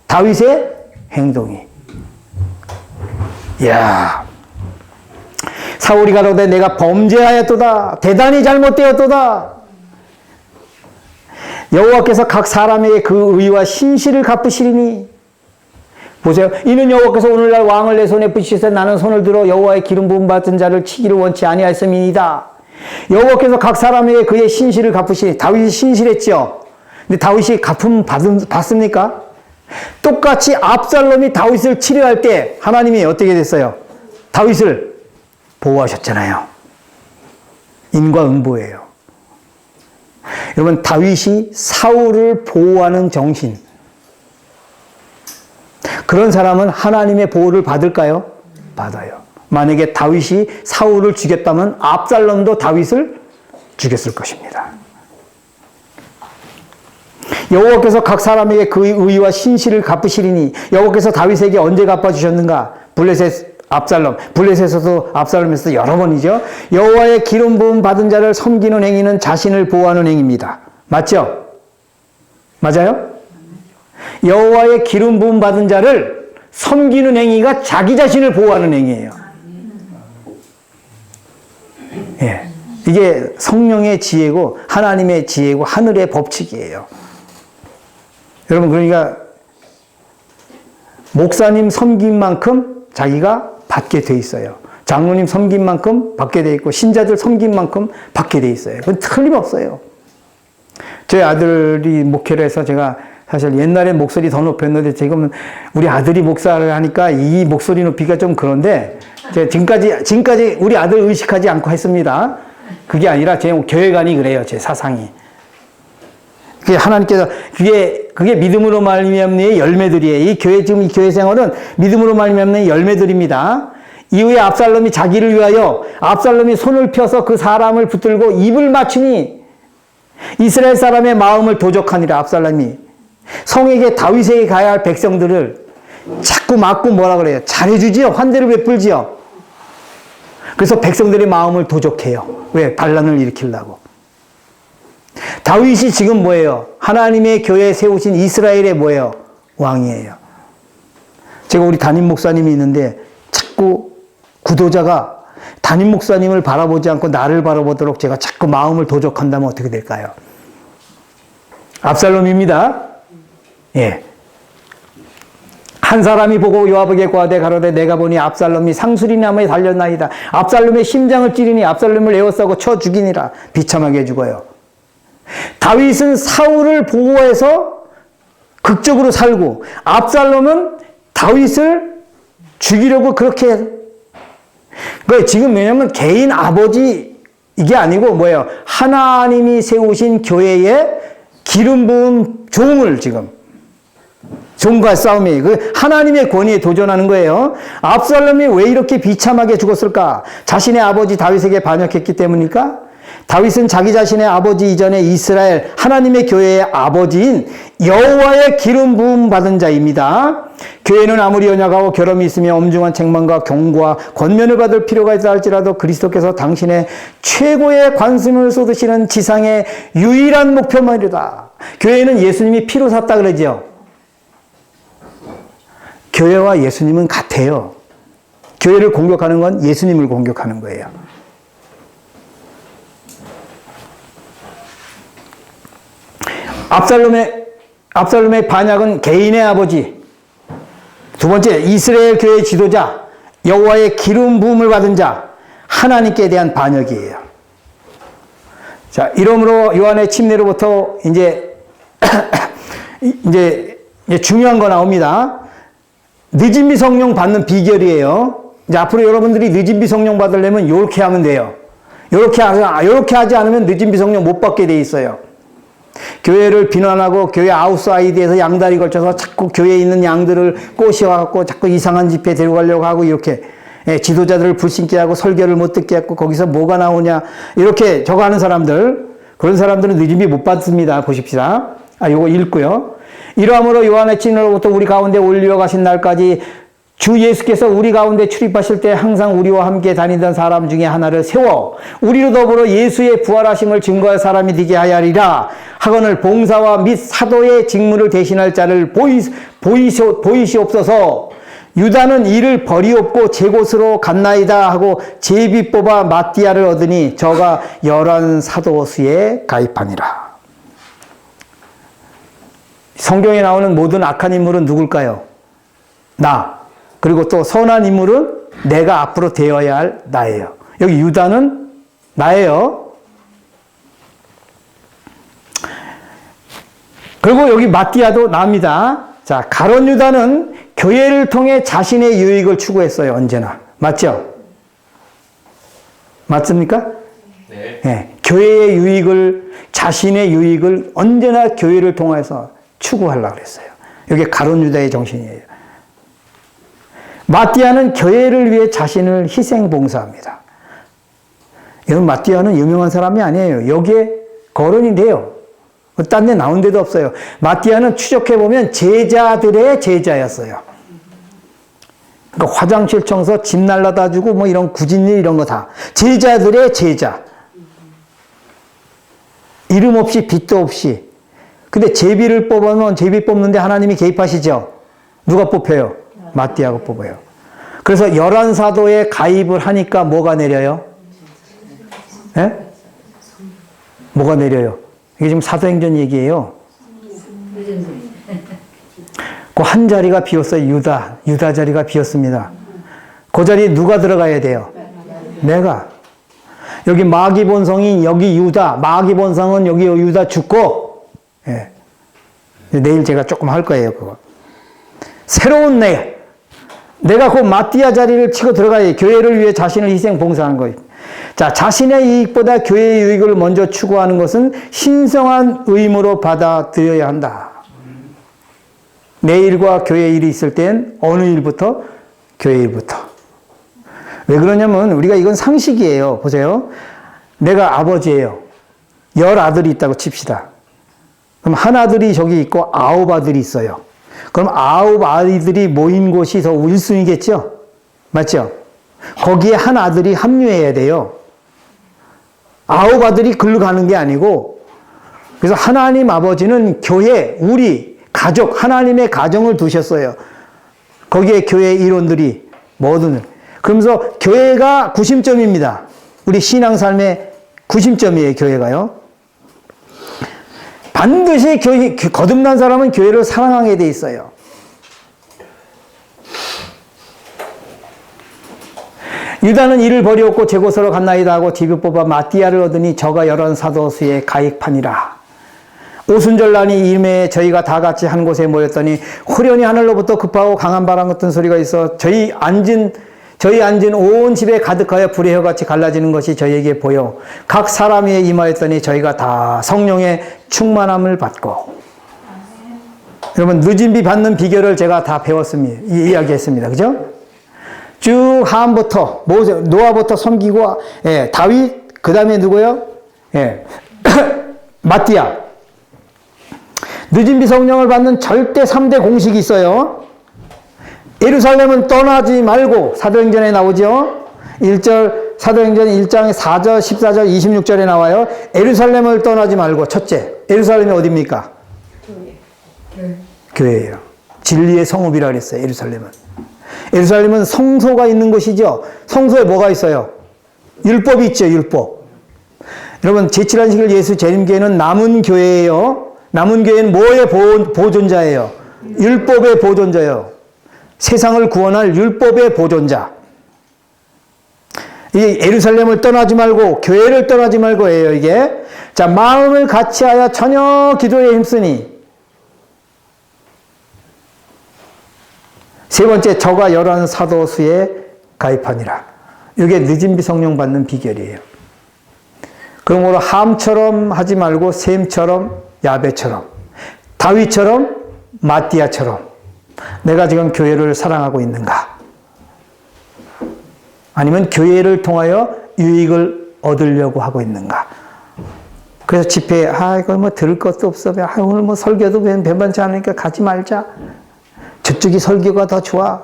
다윗의 행동이. 이야. 사울이 가로되 내가 범죄하였도다. 대단히 잘못되었도다. 여호와께서 각 사람에게 그 의와 신실을 갚으시리니. 보세요. 이는 여호와께서 오늘날 왕을 내 손에 붙이시사 나는 손을 들어 여호와의 기름 부음 받은 자를 치기를 원치 아니하였음이니이다. 여호와께서 각 사람에게 그의 신실을 갚으시니. 다윗이 신실했죠. 근데 다윗이 갚음 받습니까? 똑같이 압살롬이 다윗을 치려할 때 하나님이 어떻게 됐어요? 다윗을 보호하셨잖아요. 인과응보예요. 여러분, 다윗이 사울을 보호하는 정신. 그런 사람은 하나님의 보호를 받을까요? 받아요. 만약에 다윗이 사울을 죽였다면 압살롬도 다윗을 죽였을 것입니다. 여호와께서 각 사람에게 그의 의와 신실을 갚으시리니 여호와께서 다윗에게 언제 갚아주셨는가? 블레셋 압살롬, 블레셋에서도 압살롬에서도 여러 번이죠. 여호와의 기름 부음 받은 자를 섬기는 행위는 자신을 보호하는 행위입니다. 맞죠? 맞아요? 여호와의 기름 부음 받은 자를 섬기는 행위가 자기 자신을 보호하는 행위예요. 예. 이게 성령의 지혜고 하나님의 지혜고 하늘의 법칙이에요. 여러분, 그러니까 목사님 섬긴 만큼 자기가 받게 돼 있어요. 장로님 섬긴 만큼 받게 돼 있고 신자들 섬긴 만큼 받게 돼 있어요. 그건 틀림없어요. 저희 아들이 목회를 해서 제가 사실 옛날에 목소리 더 높였는데 지금 우리 아들이 목사를 하니까 이 목소리 높이가 좀 그런데 제가 지금까지 우리 아들 의식하지 않고 했습니다. 그게 아니라 제 교회관이 그래요. 제 사상이. 그게 하나님께서 그게 믿음으로 말미암는 열매들이에요. 지금 이 교회 생활은 믿음으로 말미암는 열매들입니다. 이후에 압살롬이 자기를 위하여 압살롬이 손을 펴서 그 사람을 붙들고 입을 맞추니 이스라엘 사람의 마음을 도적하니라. 압살롬이 성에게 다윗에게 가야 할 백성들을 자꾸 맞고 뭐라 그래요? 잘해주지요. 환대를 베풀지요. 그래서 백성들의 마음을 도적해요. 왜? 반란을 일으키려고. 다윗이 지금 뭐예요? 하나님의 교회에 세우신 이스라엘의 뭐예요? 왕이에요. 제가 우리 담임 목사님이 있는데 자꾸 구도자가 담임 목사님을 바라보지 않고 나를 바라보도록 제가 자꾸 마음을 도적한다면 어떻게 될까요? 압살롬입니다. 예. 한 사람이 보고 요압에게 고하되 가로되 내가 보니 압살롬이 상수리 나무에 달렸나이다. 압살롬의 심장을 찌르니 압살롬을 에워싸고 쳐 죽이니라. 비참하게 죽어요. 다윗은 사울을 보호해서 극적으로 살고 압살롬은 다윗을 죽이려고 그렇게 그러니까 지금 왜냐면 개인 아버지 이게 아니고 뭐예요? 하나님이 세우신 교회의 기름 부은 종을 지금 종과 싸움이 그 하나님의 권위에 도전하는 거예요. 압살롬이 왜 이렇게 비참하게 죽었을까? 자신의 아버지 다윗에게 반역했기 때문일까? 다윗은 자기 자신의 아버지 이전에 이스라엘 하나님의 교회의 아버지인 여호와의 기름 부음 받은 자입니다. 교회는 아무리 연약하고 결함이 있으며 엄중한 책망과 경고와 권면을 받을 필요가 있다 할지라도 그리스도께서 당신의 최고의 관심을 쏟으시는 지상의 유일한 목표만이다. 교회는 예수님이 피로 샀다 그러죠. 교회와 예수님은 같아요. 교회를 공격하는 건 예수님을 공격하는 거예요. 압살롬의 반역은 개인의 아버지. 두 번째, 이스라엘 교회의 지도자, 여호와의 기름 부음을 받은 자, 하나님께 대한 반역이에요. 자, 이러므로 요한의 침례로부터 이제 중요한 거 나옵니다. 늦은비 성령 받는 비결이에요. 이제 앞으로 여러분들이 늦은비 성령 받으려면 이렇게 하면 돼요. 이렇게 하지 않으면 늦은비 성령 못 받게 돼 있어요. 교회를 비난하고 교회 아웃사이드에서 양다리 걸쳐서 자꾸 교회에 있는 양들을 꼬시와갖고 자꾸 이상한 집회 데려가려고 하고 이렇게 지도자들을 불신케 하고 설교를 못 듣게 하고 거기서 뭐가 나오냐 이렇게 저거 하는 사람들 그런 사람들은 늦은비 못 받습니다. 보십시다. 요거 읽고요. 이러함으로 요한의 침례로부터 우리 가운데 올려 가신 날까지 주 예수께서 우리 가운데 출입하실 때 항상 우리와 함께 다니던 사람 중에 하나를 세워 우리로 더불어 예수의 부활하심을 증거할 사람이 되게 하야리라 하거늘 봉사와 및 사도의 직무를 대신할 자를 보이시옵소서. 유다는 이를 버리옵고 제 곳으로 갔나이다 하고 제비 뽑아 마띠아를 얻으니 저가 열한 사도수에 가입하니라. 성경에 나오는 모든 악한 인물은 누굴까요? 나. 그리고 또 선한 인물은 내가 앞으로 되어야 할 나예요. 여기 유다는 나예요. 그리고 여기 마띠아도 나입니다. 자, 가룟 유다는 교회를 통해 자신의 유익을 추구했어요. 언제나. 맞죠? 맞습니까? 네. 네. 교회의 유익을, 자신의 유익을 언제나 교회를 통해서 추구하려고 그랬어요. 이게 가룟 유다의 정신이에요. 마띠아는 교회를 위해 자신을 희생 봉사합니다. 여러분, 마띠아는 유명한 사람이 아니에요. 여기에 거론이 돼요. 딴 데 나온 데도 없어요. 마띠아는 추적해보면 제자들의 제자였어요. 그러니까 화장실 청소, 집 날라다 주고 뭐 이런 굳은 일 이런 거 다. 제자들의 제자. 이름 없이 빚도 없이. 근데 제비를 뽑으면 제비 뽑는데 하나님이 개입하시죠. 누가 뽑혀요? 마띠아가 뽑아요. 그래서 11사도에 가입을 하니까 뭐가 내려요? 예? 뭐가 내려요? 이게 지금 사도행전 얘기예요. 그 한 자리가 비었어요. 유다 자리가 비었습니다. 그 자리에 누가 들어가야 돼요? 내가. 여기 마귀 본성이 여기 유다, 마귀 본성은 여기 유다 죽고, 예. 내일 제가 조금 할 거예요, 그거. 새로운 내가 그 마띠아 자리를 치고 들어가야 교회를 위해 자신을 희생 봉사하는 거예요. 자, 자신의 이익보다 교회의 이익을 먼저 추구하는 것은 신성한 의무로 받아들여야 한다. 내 일과 교회 일이 있을 땐 어느 일부터? 교회 일부터. 왜 그러냐면 우리가 이건 상식이에요. 보세요. 내가 아버지예요. 10아들이 있다고 칩시다. 그럼 한 아들이 저기 있고 9아들이 있어요. 그럼 9아이들이 모인 곳이 더 1순위겠죠? 맞죠? 거기에 한 아들이 합류해야 돼요. 9아들이 글로 가는 게 아니고, 그래서 하나님 아버지는 교회, 우리, 가족, 하나님의 가정을 두셨어요. 거기에 교회 일원들이 뭐든. 그러면서 교회가 구심점입니다. 우리 신앙삶의 구심점이에요, 교회가요. 반드시 거듭난 사람은 교회를 사랑하게 돼 있어요. 유다는 이를 버리었고 제 곳으로 갔나이다 하고 집을 뽑아 마띠아를 얻으니 저가 11사도 수에 가입하니라. 오순절날이 임해 저희가 다 같이 한 곳에 모였더니 후련히 하늘로부터 급하고 강한 바람 같은 소리가 있어 저희 앉은 온 집에 가득하여 불의 혀같이 갈라지는 것이 저희에게 보여 각 사람 위에 임하였더니 저희가 다 성령의 충만함을 받고. 여러분, 늦은 비 받는 비결을 제가 다 배웠습니다. 이야기했습니다. 그죠? 쭉 함부터 노아부터 섬기고, 예, 다윗, 그 다음에 누구요? 예, 마띠아. 늦은 비 성령을 받는 절대 3대 공식이 있어요. 예루살렘은 떠나지 말고, 사도행전에 나오죠. 1절, 사도행전 1장 4절, 14절, 26절에 나와요. 예루살렘을 떠나지 말고, 첫째, 예루살렘이 어디입니까? 교회예요. 진리의 성읍이라고 그랬어요, 예루살렘은. 예루살렘은 성소가 있는 곳이죠. 성소에 뭐가 있어요? 율법이 있죠, 율법. 여러분, 제7안식일 예수 재림교회는 남은 교회예요. 남은 교회는 뭐의 보존자예요? 율법의 보존자예요. 세상을 구원할 율법의 보존자. 이 예루살렘을 떠나지 말고, 교회를 떠나지 말고 해요, 이게. 자, 마음을 같이하여 전혀 기도에 힘쓰니. 세 번째, 저가 11사도 수에 가입하니라. 이게 늦은 비 성령 받는 비결이에요. 그러므로 함처럼 하지 말고 셈처럼, 야베처럼, 다윗처럼, 마띠아처럼 내가 지금 교회를 사랑하고 있는가? 아니면 교회를 통하여 유익을 얻으려고 하고 있는가? 그래서 집회에 이거 뭐 들을 것도 없어. 오늘 뭐 설교도 변변치 않으니까 가지 말자. 저쪽이 설교가 더 좋아.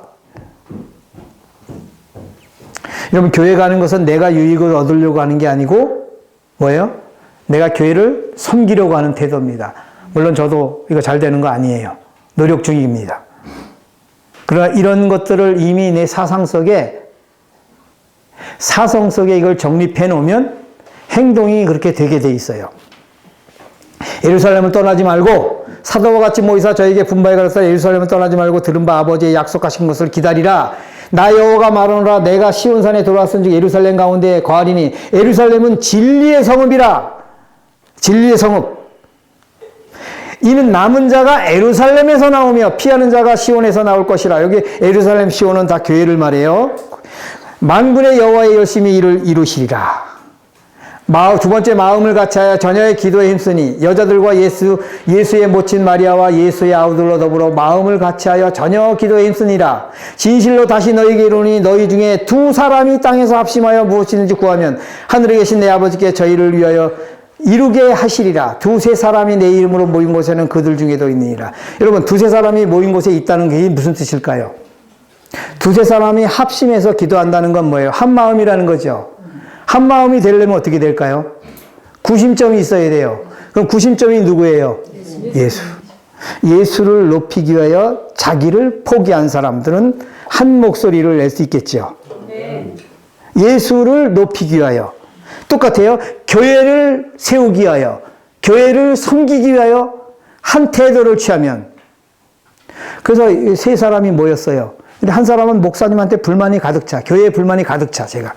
여러분, 교회 가는 것은 내가 유익을 얻으려고 하는 게 아니고 뭐예요? 내가 교회를 섬기려고 하는 태도입니다. 물론 저도 이거 잘 되는 거 아니에요. 노력 중입니다. 그러나 이런 것들을 이미 내 사성 속에 이걸 정립해 놓으면 행동이 그렇게 되게 돼 있어요. 예루살렘을 떠나지 말고 사도와 같이 모이사 저에게 분바에 가르쳐 예루살렘을 떠나지 말고 들은 바 아버지의 약속하신 것을 기다리라. 나 여호와가 말하노라. 내가 시온산에 돌아왔은즉 예루살렘 가운데 거하리니 예루살렘은 진리의 성읍이라. 진리의 성읍. 이는 남은 자가 예루살렘에서 나오며 피하는 자가 시온에서 나올 것이라. 여기 예루살렘, 시온은 다 교회를 말해요. 만군의 여호와의 열심히 이를 이루시리라. 두 번째, 마음을 같이하여 전혀의 기도에 힘쓰니 여자들과 예수의 모친 마리아와 예수의 아우들로 더불어 마음을 같이하여 전혀 기도에 힘쓰니라. 진실로 다시 너희에게 이르노니 너희 중에 2 사람이 땅에서 합심하여 무엇이든지 구하면 하늘에 계신 내 아버지께 저희를 위하여 이루게 하시리라. 두세 사람이 내 이름으로 모인 곳에는 그들 중에도 있느니라. 여러분, 두세 사람이 모인 곳에 있다는 게 무슨 뜻일까요? 두세 사람이 합심해서 기도한다는 건 뭐예요? 한 마음이라는 거죠. 한 마음이 되려면 어떻게 될까요? 구심점이 있어야 돼요. 그럼 구심점이 누구예요? 예수. 예수를 높이기 위하여 자기를 포기한 사람들은 한 목소리를 낼 수 있겠죠. 예수를 높이기 위하여. 똑같아요. 교회를 세우기 위하여, 교회를 섬기기 위하여 한 태도를 취하면. 그래서 세 사람이 모였어요. 근데 한 사람은 목사님한테 불만이 가득 차. 교회에 불만이 가득 차, 제가.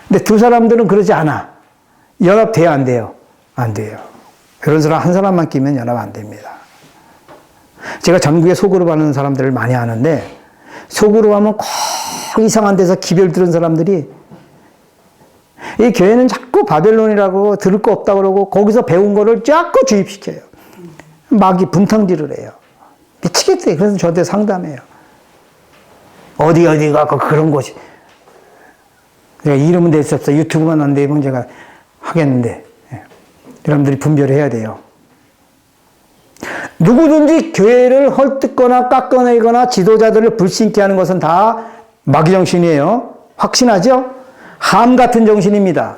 근데 두 사람들은 그러지 않아. 연합돼야 안 돼요? 안 돼요. 그런 사람 한 사람만 끼면 연합 안 됩니다. 제가 전국에 소그룹 하는 사람들을 많이 아는데, 소그룹 하면 꼭 이상한 데서 기별 들은 사람들이, 이 교회는 자꾸 바벨론이라고 들을 거 없다고 그러고 거기서 배운 거를 자꾸 주입시켜요. 막이 분탕질을 해요. 미치겠대요. 그래서 저한테 상담해요. 어디 가고 그런 곳이. 제가 이름은 낼 수 없어요. 유튜브만 안 되면 제가 하겠는데, 여러분들이 분별해야 돼요. 누구든지 교회를 헐뜯거나 깎아내거나 지도자들을 불신케 하는 것은 다 마귀 정신이에요. 확신하죠? 함 같은 정신입니다.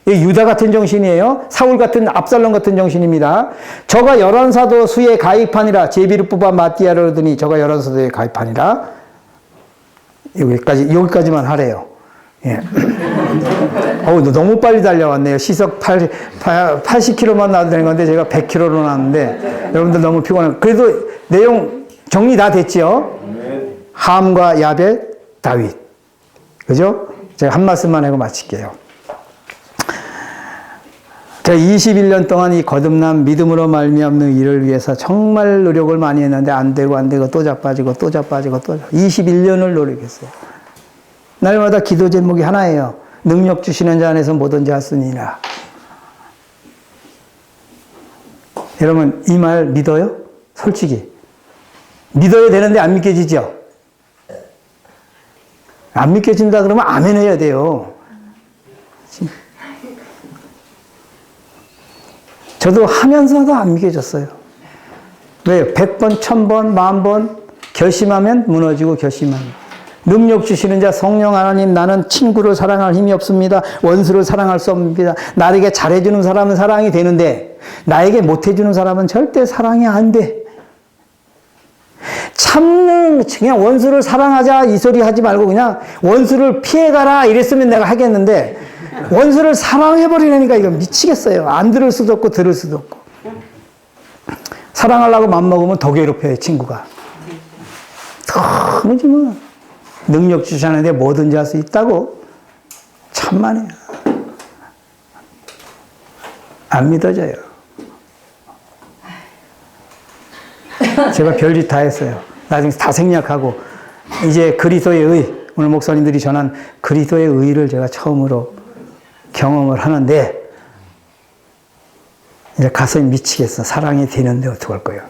유다 같은 정신이에요. 사울 같은, 압살롬 같은 정신입니다. 저가 열왕사도 수에 가입하니라. 제비를 뽑아 마띠아를 얻으니 저가 열왕사도에 가입하니라. 여기까지만 하래요. 예. 너무 빨리 달려왔네요. 시속 80km만 나도 되는 건데 제가 100km로 나왔는데 여러분들 너무 피곤해요. 그래도 내용 정리 다 됐죠? 함과 야벳, 다윗. 그죠? 제가 한 말씀만 하고 마칠게요. 제가 21년 동안 이 거듭난 믿음으로 말미암는 일을 위해서 정말 노력을 많이 했는데 안 되고 또 자빠지고 21년을 노력했어요. 날마다 기도 제목이 하나예요. 능력 주시는 자 안에서 뭐든지 하으니라. 여러분, 이 말 믿어요? 솔직히. 믿어야 되는데 안 믿겨지죠? 안 믿겨진다 그러면 아멘 해야 돼요. 저도 하면서도 안 믿겨졌어요. 왜요? 100번, 1000번, 10,000번 결심하면 무너지고 결심하면. 능력 주시는 자 성령 하나님, 나는 친구를 사랑할 힘이 없습니다. 원수를 사랑할 수 없습니다. 나에게 잘해주는 사람은 사랑이 되는데 나에게 못해주는 사람은 절대 사랑이 안 돼. 그냥 원수를 사랑하자 이 소리 하지 말고 그냥 원수를 피해가라 이랬으면 내가 하겠는데 원수를 사랑해버리려니까 이거 미치겠어요. 안 들을 수도 없고 들을 수도 없고. 사랑하려고 맘먹으면 더 괴롭혀요, 친구가. 그러지 뭐. 능력 주시는데 뭐든지 할 수 있다고? 천만에요. 안 믿어져요. 제가 별짓 다 했어요. 나중에 다 생략하고 이제 그리스도의 의, 오늘 목사님들이 전한 그리스도의 의를 제가 처음으로 경험을 하는데 이제 가슴이 미치겠어. 사랑이 되는데 어떡할 거예요?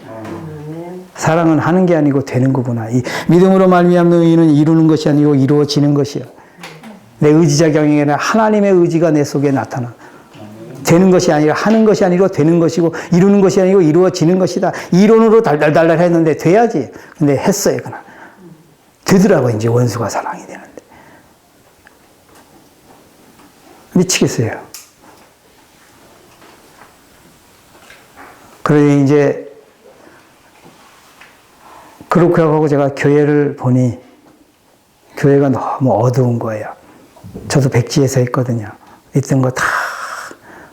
사랑은 하는 게 아니고 되는 거구나. 이 믿음으로 말미암는 의는 이루는 것이 아니고 이루어지는 것이요. 내 의지작용이 아니라 하나님의 의지가 내 속에 나타나. 되는 것이 아니라 하는 것이 아니고 되는 것이고 이루는 것이 아니고 이루어지는 것이다. 이론으로 달달달달 했는데 돼야지. 근데 했어요. 그날. 되더라고 이제 원수가 사랑이 되는데. 미치겠어요. 그러니 이제 그렇게 하고 제가 교회를 보니 교회가 너무 어두운 거예요. 저도 백지에서 했거든요. 있던 거 다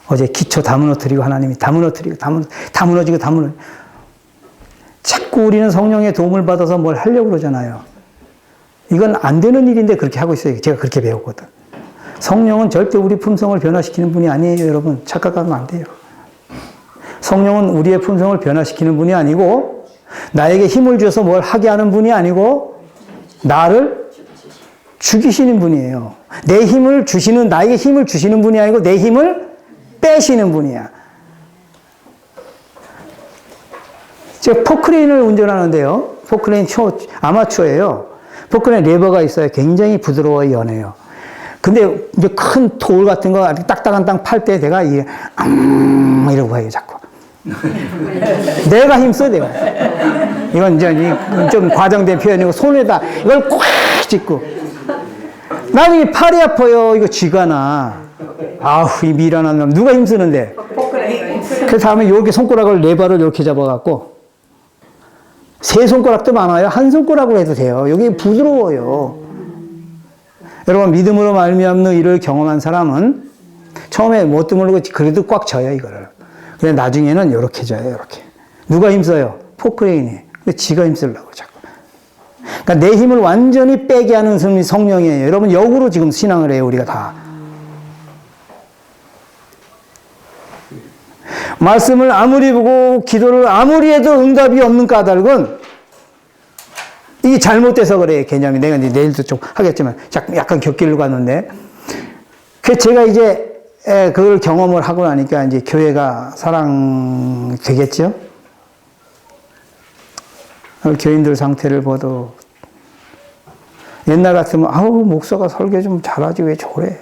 어제 기초 다 무너뜨리고 하나님이 다 무너뜨리고 다 무너지고 자꾸 우리는 성령의 도움을 받아서 뭘 하려고 그러잖아요. 이건 안 되는 일인데 그렇게 하고 있어요. 제가 그렇게 배웠거든. 성령은 절대 우리 품성을 변화시키는 분이 아니에요, 여러분. 착각하면 안 돼요. 성령은 우리의 품성을 변화시키는 분이 아니고 나에게 힘을 줘서 뭘 하게 하는 분이 아니고 나를 죽이시는 분이에요. 내 힘을 주시는, 나에게 힘을 주시는 분이 아니고 내 힘을 빼시는 분이야. 제가 포크레인을 운전하는데요. 포크레인 아마추어예요. 포크레인 레버가 있어요. 굉장히 부드러워 연해요. 근데 이제 큰 돌 같은 거 딱딱한 땅 팔 때 내가 이러고 해요, 자꾸. 내가 힘써, 내가. 이건 이제 좀 과장된 표현이고, 손에다 이걸 꽉 짚고. 나중에 팔이 아파요. 이거 쥐가 나. 아우, 이 미련한 놈. 누가 힘쓰는데? 그 다음에 이렇게 손가락을 네 발을 이렇게 잡아갖고, 세 손가락도 많아요. 한 손가락으로 해도 돼요. 여기 부드러워요. 여러분, 믿음으로 말미암는 일을 경험한 사람은 처음에 뭣도 모르고 그래도 꽉 져요, 이거를. 근데 나중에는 이렇게 져요, 이렇게. 누가 힘써요? 포크레인이. 근데 지가 힘쓰려고 자꾸. 그러니까 내 힘을 완전히 빼게 하는 성령이에요. 여러분, 역으로 지금 신앙을 해요, 우리가 다. 말씀을 아무리 보고 기도를 아무리 해도 응답이 없는 까닭은 이게 잘못돼서 그래요, 개념이. 내가 이제 내일도 좀 하겠지만, 약간 곁길로 갔는데. 그 제가 이제 그걸 경험을 하고 나니까 이제 교회가 사랑되겠죠? 교인들 상태를 봐도 옛날 같으면, 아우, 목사가 설교 좀 잘하지, 왜 저래?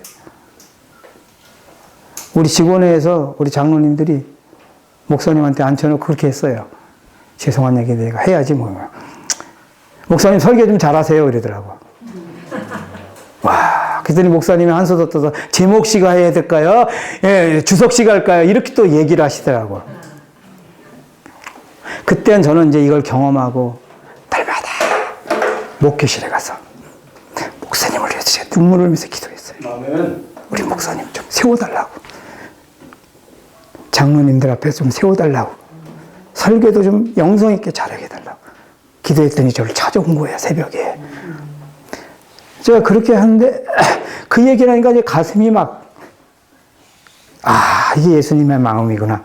우리 직원회에서 우리 장로님들이 목사님한테 앉혀놓고 그렇게 했어요. 죄송한 얘기 내가 해야지, 뭐. 목사님 설교 좀 잘하세요, 이러더라고. 와, 그랬더니 목사님이 한숨 떠서 제목 씨가 해야 될까요? 예, 주석 씨가 할까요? 이렇게 또 얘기를 하시더라고. 그때는 저는 이제 이걸 경험하고 날마다 목교실에 가서 목사님을 위해서 제가 눈물을 흘리면서 기도했어요. 우리 목사님 좀 세워달라고. 장로님들 앞에 좀 세워달라고. 설교도 좀 영성 있게 잘하게 해달라고. 기도했더니 저를 찾아온 거예요, 새벽에. 제가 그렇게 하는데, 그 얘기를 하니까 이제 가슴이 막, 이게 예수님의 마음이구나.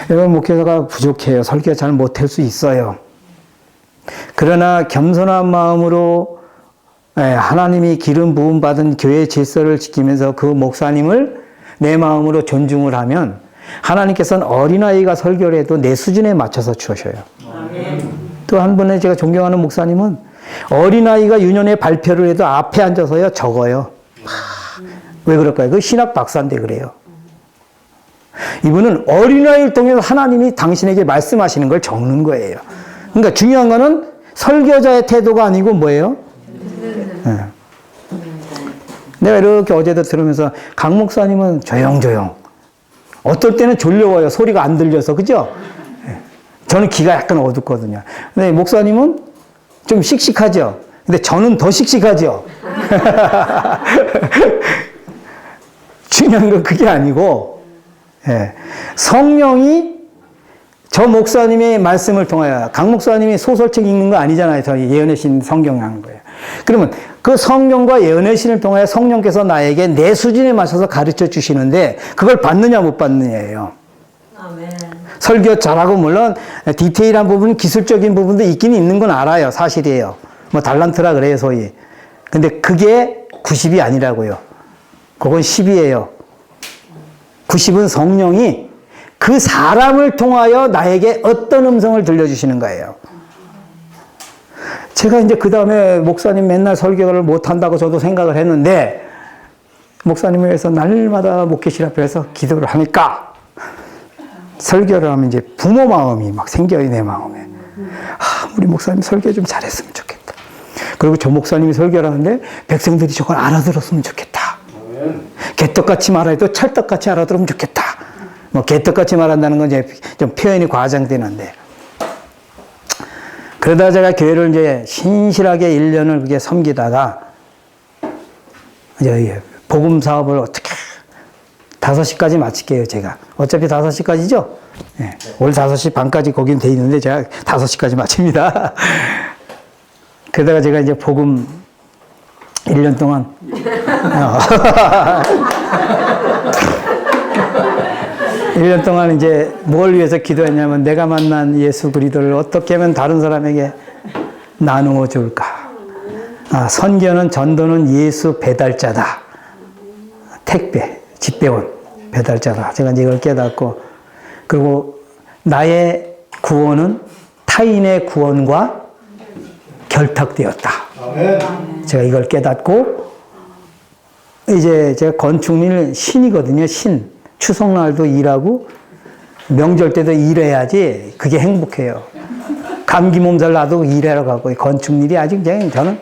여러분, 목회자가 부족해요. 설교 잘 못할 수 있어요. 그러나 겸손한 마음으로 하나님이 기름 부음 받은 교회 질서를 지키면서 그 목사님을 내 마음으로 존중을 하면 하나님께서는 어린아이가 설교를 해도 내 수준에 맞춰서 주셔요. 또 한 분의 제가 존경하는 목사님은 어린아이가 유년회 발표를 해도 앞에 앉아서요 적어요. 왜 그럴까요? 그 신학 박사인데 그래요. 이분은 어린아이를 통해서 하나님이 당신에게 말씀하시는 걸 적는 거예요. 그러니까 중요한 거는 설교자의 태도가 아니고 뭐예요? 네. 내가 이렇게 어제도 들으면서 강 목사님은 조용조용. 어떨 때는 졸려워요. 소리가 안 들려서. 그죠? 네. 저는 귀가 약간 어둡거든요. 근데 목사님은 좀 씩씩하죠. 근데 저는 더 씩씩하죠. 중요한 건 그게 아니고, 예. 성령이 저 목사님의 말씀을 통하여, 강 목사님이 소설책 읽는 거 아니잖아요. 저희 예언의 신 성경 하는 거예요. 그러면 그 성령과 예언의 신을 통하여 성령께서 나에게 내 수준에 맞춰서 가르쳐 주시는데, 그걸 받느냐 못 받느냐예요. 아멘. 설교 잘하고, 물론 디테일한 부분, 기술적인 부분도 있긴 있는 건 알아요. 사실이에요. 뭐 달란트라 그래요, 소위. 근데 그게 90이 아니라고요. 그건 10이에요. 90은 성령이 그 사람을 통하여 나에게 어떤 음성을 들려주시는 거예요. 제가 이제 그 다음에 목사님 맨날 설교를 못한다고 저도 생각을 했는데, 목사님을 위해서 날마다 목회실 앞에서 기도를 하니까, 설교를 하면 이제 부모 마음이 막 생겨요, 내 마음에. 우리 목사님 설교 좀 잘했으면 좋겠다. 그리고 저 목사님이 설교를 하는데 백성들이 저걸 알아들었으면 좋겠다. 개떡같이 말해도 찰떡같이 알아들으면 좋겠다. 뭐 개떡같이 말한다는 건 이제 좀 표현이 과장되는데. 그러다 제가 교회를 이제 신실하게 1년을 그게 섬기다가 이제 복음 사업을 어떻게 5시까지 마칠게요, 제가. 어차피 5시까지죠? 네. 올 5시 반까지 거긴 돼 있는데 제가 5시까지 마칩니다. 그러다가 제가 이제 복음 1년 동안 1년 동안 이제 뭘 위해서 기도했냐면, 내가 만난 예수 그리스도를 어떻게 하면 다른 사람에게 나누어 줄까? 선교는, 전도는 예수 배달자다. 택배, 집배원 배달자다. 제가 이제 이걸 깨닫고, 그리고 나의 구원은 타인의 구원과 결탁되었다. 제가 이걸 깨닫고, 이제 제가 건축일 신이거든요. 신. 추석날도 일하고 명절 때도 일해야지 그게 행복해요. 감기 몸살 나도 일하러 가고 건축일이 아직 그냥 저는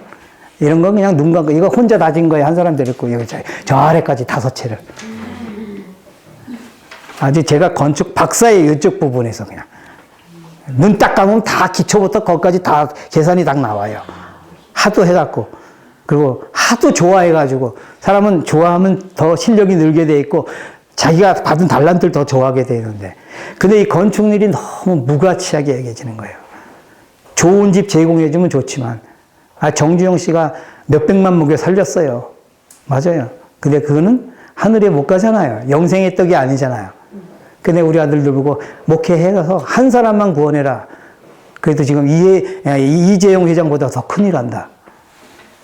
이런 건 그냥 눈 감고 이거 혼자 다진 거예요. 한 사람 데리고 여기 저 아래까지 5채를. 아직 제가 건축 박사의 이쪽 부분에서 그냥 눈 딱 감으면 다 기초부터 거기까지 다 계산이 딱 나와요. 하도 해갖고 그리고 하도 좋아해가지고 사람은 좋아하면 더 실력이 늘게 돼 있고 자기가 받은 달란트를 더 좋아하게 되는데 근데 이 건축일이 너무 무가치하게 여겨지는 거예요. 좋은 집 제공해주면 좋지만 정주영 씨가 몇백만 묵여 살렸어요. 맞아요. 근데 그거는 하늘에 못 가잖아요. 영생의 떡이 아니잖아요. 근데 우리 아들들 보고 목회해서 한 사람만 구원해라. 그래도 지금 이재용 회장보다 더 큰일 한다.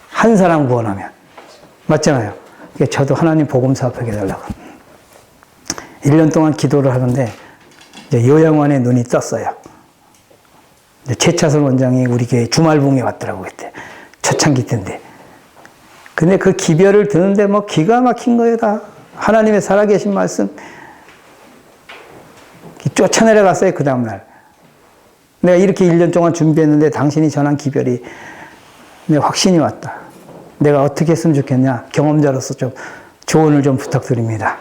한 사람 구원하면. 맞잖아요. 저도 하나님 복음 사업하게 해달라고. 1년 동안 기도를 하는데 이제 요양원에 눈이 떴어요. 최차선 원장이 우리 교회 주말봉에 왔더라고 그때. 초창기 때인데. 근데 그 기별을 듣는데 뭐 기가 막힌 거예요 다. 하나님의 살아계신 말씀. 쫓아내려갔어요 그 다음날. 내가 이렇게 1년 동안 준비했는데 당신이 전한 기별이 내 확신이 왔다. 내가 어떻게 했으면 좋겠냐. 경험자로서 좀 조언을 좀 부탁드립니다.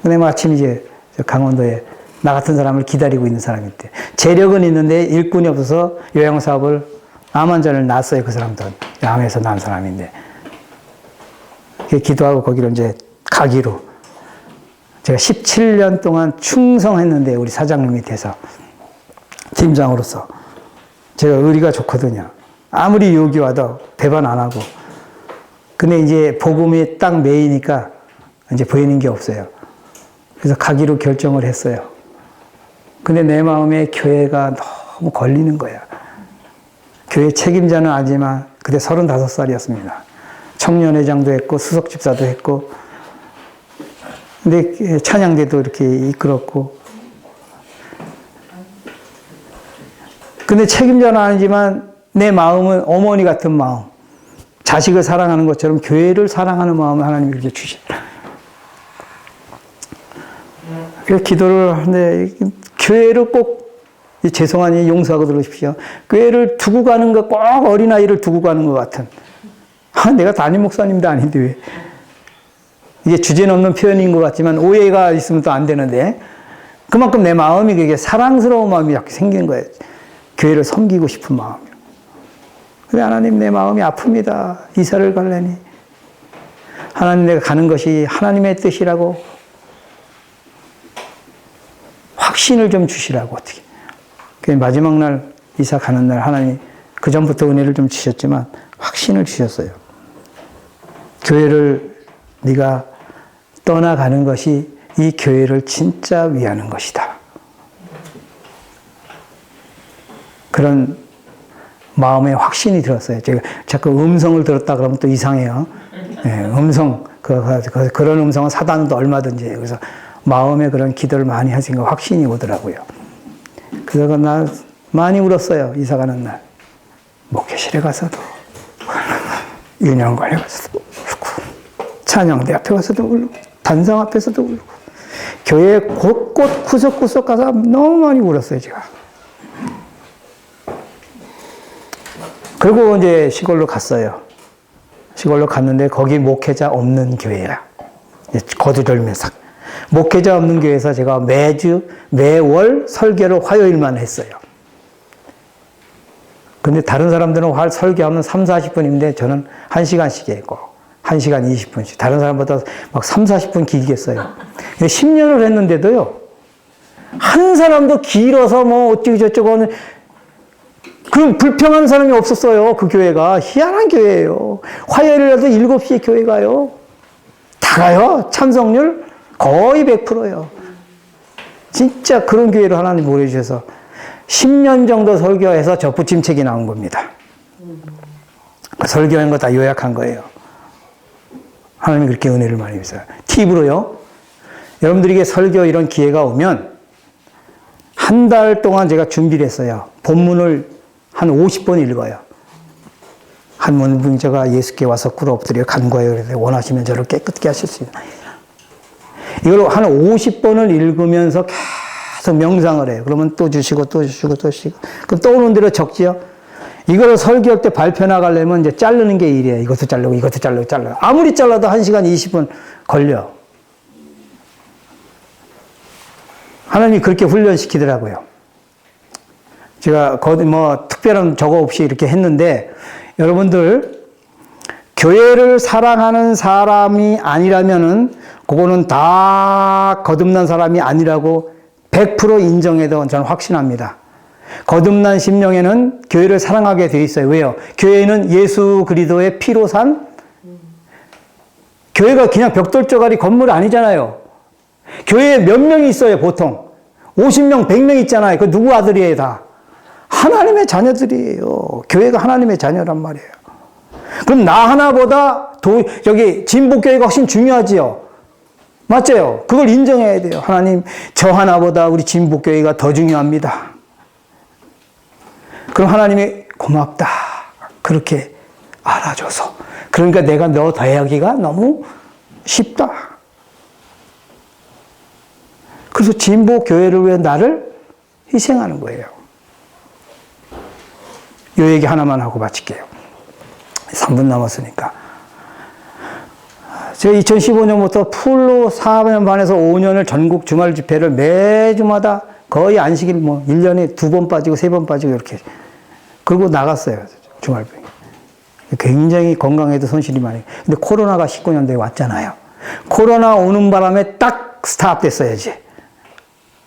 근데 마침 이제 강원도에 나 같은 사람을 기다리고 있는 사람이 있대. 재력은 있는데 일꾼이 없어서 요양사업을 암 환자를 낳았어요. 그 사람도 암에서 낳은 사람인데 기도하고 거기로 이제 가기로 제가 17년 동안 충성했는데 우리 사장님 밑에서 팀장으로서 제가 의리가 좋거든요. 아무리 욕이 와도 배반 안 하고 근데 이제 복음이 딱 메이니까 이제 보이는 게 없어요. 그래서 가기로 결정을 했어요. 근데 내 마음에 교회가 너무 걸리는 거야. 교회 책임자는 아니지만 그때 35살이었습니다. 청년회장도 했고 수석집사도 했고 근데 찬양대도 이렇게 이끌었고 근데 책임자는 아니지만 내 마음은 어머니 같은 마음 자식을 사랑하는 것처럼 교회를 사랑하는 마음을 하나님이 이렇게 주시더라. 그래서 기도를 하는데 교회를 꼭 죄송하니 용서하고 들으십시오. 교회를 두고 가는 거 꼭 어린아이를 두고 가는 것 같은 내가 담임 목사님도 아닌데 왜 이게 주제넘는 표현인 것 같지만 오해가 있으면 또 안 되는데 그만큼 내 마음이 그게 사랑스러운 마음이 이렇게 생긴 거예요. 교회를 섬기고 싶은 마음. 근데 하나님 내 마음이 아픕니다. 이사를 갈래니 하나님 내가 가는 것이 하나님의 뜻이라고 확신을 좀 주시라고 어떻게. 마지막 날 이사 가는 날 하나님 그 전부터 은혜를 좀 주셨지만 확신을 주셨어요. 교회를 네가 떠나가는 것이 이 교회를 진짜 위하는 것이다. 그런 마음에 확신이 들었어요. 제가 자꾸 음성을 들었다 그러면 또 이상해요. 네, 음성, 그런 음성은 사단도 얼마든지. 그래서 마음에 그런 기도를 많이 하신 거 확신이 오더라고요. 그래서 나 많이 울었어요. 이사 가는 날. 목회실에 가서도, 윤영관에 가서도 울고, 찬양대 앞에 가서도 울고, 단상 앞에서도 울고, 교회 곳곳 구석구석 가서 너무 많이 울었어요, 제가. 그리고 이제 시골로 갔어요. 시골로 갔는데 거기 목회자 없는 교회야. 거두절미석. 목회자 없는 교회에서 제가 매월 설교를 화요일만 했어요. 근데 다른 사람들은 설교하면 3, 40분인데 저는 1시간씩 했고 1시간 20분씩. 다른 사람보다 막 3, 40분 길게 했어요. 10년을 했는데도요. 한 사람도 길어서 뭐 어쩌고 저쩌고 하는 그럼 불평하는 사람이 없었어요. 그 교회가. 희한한 교회예요. 화요일이라도 7시에 교회 가요. 다 가요. 참석률 거의 100%예요. 진짜 그런 교회를 하나님 보내주셔서 10년 정도 설교해서 접붙임책이 나온 겁니다. 그 설교한 거 다 요약한 거예요. 하나님이 그렇게 은혜를 많이 주세요. 팁으로요. 여러분들에게 설교 이런 기회가 오면 한 달 동안 제가 준비를 했어요. 본문을 한 50번 읽어요. 한 문병자가 예수께 와서 꿇어 엎드려 간과하여 원하시면 저를 깨끗게 하실 수 있나이다. 이걸 한 50번을 읽으면서 계속 명상을 해요. 그러면 또 주시고 또 주시고 또 주시고. 그럼 떠오르는 대로 적지요. 이걸 설교할 때 발표 나가려면 이제 자르는 게 일이에요. 이것도 자르고 이것도 자르고 자르고. 아무리 잘라도 1시간 20분 걸려. 하나님이 그렇게 훈련시키더라고요. 제가 특별한 저거 없이 이렇게 했는데, 여러분들, 교회를 사랑하는 사람이 아니라면은, 그거는 다 거듭난 사람이 아니라고 100% 인정해도 저는 확신합니다. 거듭난 심령에는 교회를 사랑하게 돼 있어요. 왜요? 교회는 예수 그리스도의 피로 산, 교회가 그냥 벽돌조가리 건물 아니잖아요. 교회에 몇 명이 있어요, 보통. 50명, 100명 있잖아요. 그 누구 아들이에요, 다? 하나님의 자녀들이에요. 교회가 하나님의 자녀란 말이에요. 그럼 나 하나보다 진보교회가 훨씬 중요하지요. 맞죠? 그걸 인정해야 돼요. 하나님, 저 하나보다 우리 진보교회가 더 중요합니다. 그럼 하나님이 고맙다. 그렇게 알아줘서. 그러니까 내가 너 대하기가 너무 쉽다. 그래서 진보교회를 위해 나를 희생하는 거예요. 이 얘기 하나만 하고 마칠게요. 3분 남았으니까. 제가 2015년부터 풀로 4년 반에서 5년을 전국 주말 집회를 매주마다 거의 안식일 1년에 2번 빠지고 3번 빠지고 이렇게. 그리고 나갔어요. 주말에. 굉장히 건강에도 손실이 많이. 근데 코로나가 19년도에 왔잖아요. 코로나 오는 바람에 딱 스탑 됐어야지.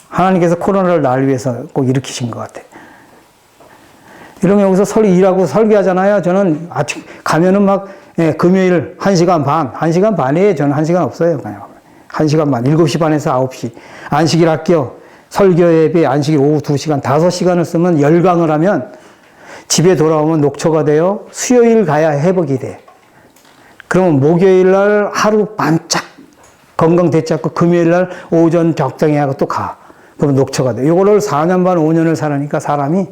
하나님께서 코로나를 나를 위해서 꼭 일으키신 것 같아요. 이러면 여기서 일하고 설교하잖아요. 저는 아침 가면은 금요일 1시간 반, 1시간 반에 저는 1시간 없어요. 그냥 1시간 반, 7시 반에서 9시. 안식일 학교, 설교 예배, 안식일 오후 2시간, 5시간을 쓰면 열강을 하면 집에 돌아오면 녹초가 돼요. 수요일 가야 회복이 돼. 그러면 목요일 날 하루 반짝 건강 되찾고 금요일 날 오전 적당히 하고 또 가. 그러면 녹초가 돼. 이거를 4년 반, 5년을 살으니까 사람이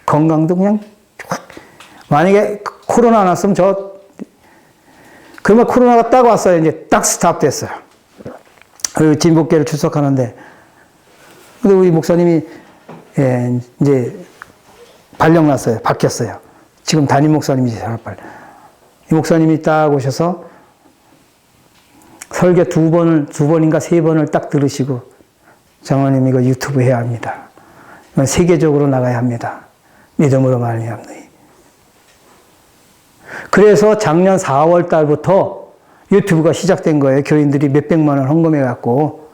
건강도 그냥 만약에 코로나 났으면 그러면 코로나가 딱 왔어요. 이제 딱 스탑 됐어요. 그리고 진복교회를 출석하는데 근데 우리 목사님이 이제 발령 났어요. 바뀌었어요. 지금 담임 목사님이지. 이 목사님이 딱 오셔서 설교 2번인가 3번을 딱 들으시고 장로님 이거 유튜브 해야 합니다. 세계적으로 나가야 합니다. 믿음으로 말미암노니. 그래서 작년 4월 달부터 유튜브가 시작된 거예요. 교인들이 몇백만 원 헌금해 갖고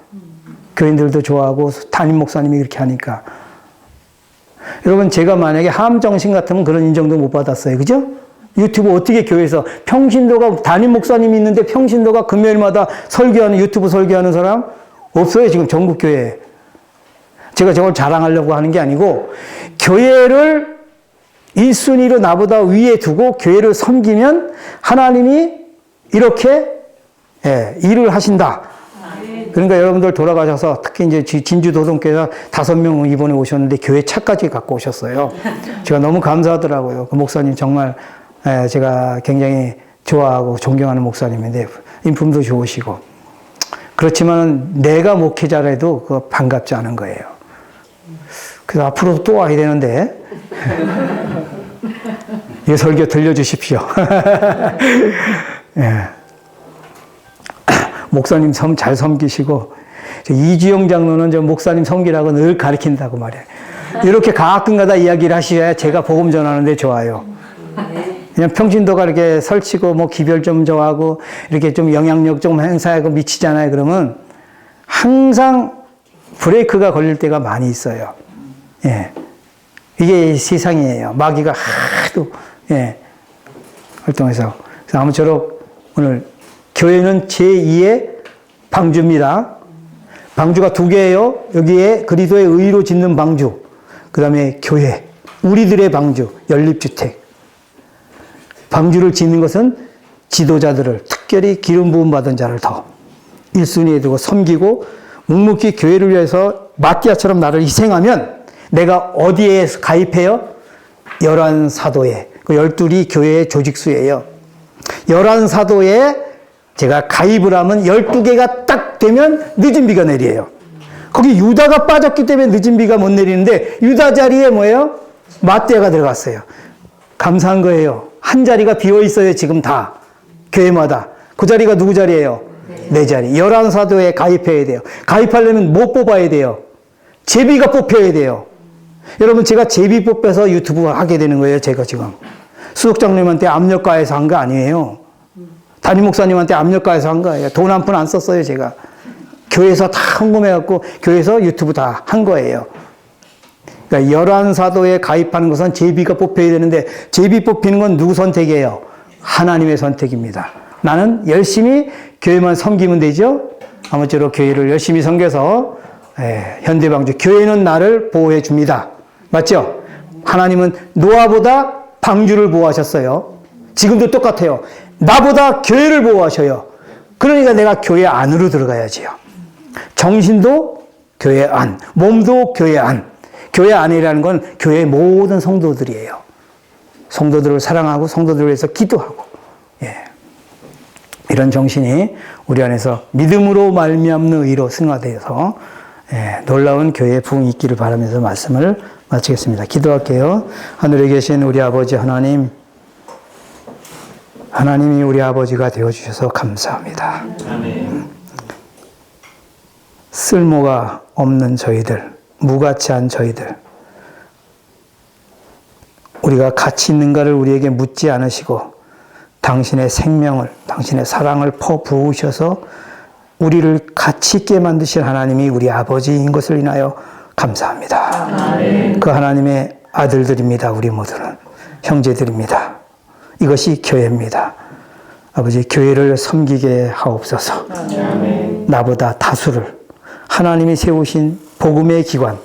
교인들도 좋아하고 담임 목사님이 그렇게 하니까. 여러분 제가 만약에 함정신 같으면 그런 인정도 못 받았어요. 그죠? 유튜브 어떻게 교회에서 평신도가 담임 목사님이 있는데 평신도가 금요일마다 설교하는 유튜브 설교하는 사람 없어요. 지금 전국 교회에. 제가 저걸 자랑하려고 하는 게 아니고 교회를 1순위로 나보다 위에 두고 교회를 섬기면 하나님이 이렇게 일을 하신다. 그러니까 여러분들 돌아가셔서 특히 이제 진주도동교회에서 5명 이번에 오셨는데 교회 차까지 갖고 오셨어요. 제가 너무 감사하더라고요. 그 목사님 정말 제가 굉장히 좋아하고 존경하는 목사님인데 인품도 좋으시고 그렇지만 내가 목회자라도 그거 반갑지 않은 거예요. 그래서 앞으로도 또 와야 되는데 이 설교 들려주십시오. 예. 목사님 잘 섬기시고 이주영 장로는 저 목사님 섬기라고 늘 가르친다고 말해요. 이렇게 가끔가다 이야기를 하셔야 제가 복음 전하는데 좋아요. 그냥 평신도가 이렇게 설치고 기별 좀 정하고 이렇게 좀 영향력 좀 행사하고 미치잖아요. 그러면 항상 브레이크가 걸릴 때가 많이 있어요. 예. 이게 세상이에요. 마귀가 하도 활동해서. 그래서 아무쪼록 오늘 교회는 제2의 방주입니다. 방주가 2개예요. 여기에 그리스도의 의로 짓는 방주. 그 다음에 교회. 우리들의 방주. 연립주택. 방주를 짓는 것은 지도자들을 특별히 기름 부음 받은 자를 더 1순위에 두고 섬기고 묵묵히 교회를 위해서 마띠아처럼 나를 희생하면 내가 어디에 가입해요? 열한 사도에 그 12이 교회의 조직수예요. 11사도에 제가 가입을 하면 12개가 딱 되면 늦은 비가 내려요. 거기 유다가 빠졌기 때문에 늦은 비가 못 내리는데 유다 자리에 뭐예요? 마떼가 들어갔어요. 감사한 거예요. 한 자리가 비어 있어요. 지금 다. 교회마다. 그 자리가 누구 자리예요? 내 자리. 11사도에 가입해야 돼요. 가입하려면 뭐 뽑아야 돼요? 제비가 뽑혀야 돼요. 여러분, 제가 제비 뽑혀서 유튜브 하게 되는 거예요. 제가 지금. 수석장님한테 압력가해서 한 거 아니에요. 담임 목사님한테 압력가해서 한 거예요. 돈 한 푼 안 썼어요. 제가. 교회에서 다 헌금해갖고 교회에서 유튜브 다 한 거예요. 그러니까 11사도에 가입하는 것은 제비가 뽑혀야 되는데 제비 뽑히는 건 누구 선택이에요? 하나님의 선택입니다. 나는 열심히 교회만 섬기면 되죠? 아무쪼록 교회를 열심히 섬겨서 현대방주 교회는 나를 보호해 줍니다. 맞죠? 하나님은 노아보다 방주를 보호하셨어요. 지금도 똑같아요. 나보다 교회를 보호하셔요. 그러니까 내가 교회 안으로 들어가야지요. 정신도 교회 안, 몸도 교회 안. 교회 안이라는 건 교회의 모든 성도들이에요. 성도들을 사랑하고 성도들을 위해서 기도하고, 이런 정신이 우리 안에서 믿음으로 말미암는 의로 승화되어서 놀라운 교회의 부흥이 있기를 바라면서 말씀을 마치겠습니다. 기도할게요. 하늘에 계신 우리 아버지 하나님, 하나님이 우리 아버지가 되어주셔서 감사합니다. 아멘. 쓸모가 없는 저희들, 무가치한 저희들, 우리가 가치 있는가를 우리에게 묻지 않으시고 당신의 생명을, 당신의 사랑을 퍼부으셔서 우리를 가치 있게 만드신 하나님이 우리 아버지인 것을 인하여 감사합니다. 아멘. 그 하나님의 아들들입니다. 우리 모두는 형제들입니다. 이것이 교회입니다. 아버지, 교회를 섬기게 하옵소서. 아멘. 나보다 다수를 하나님이 세우신 복음의 기관,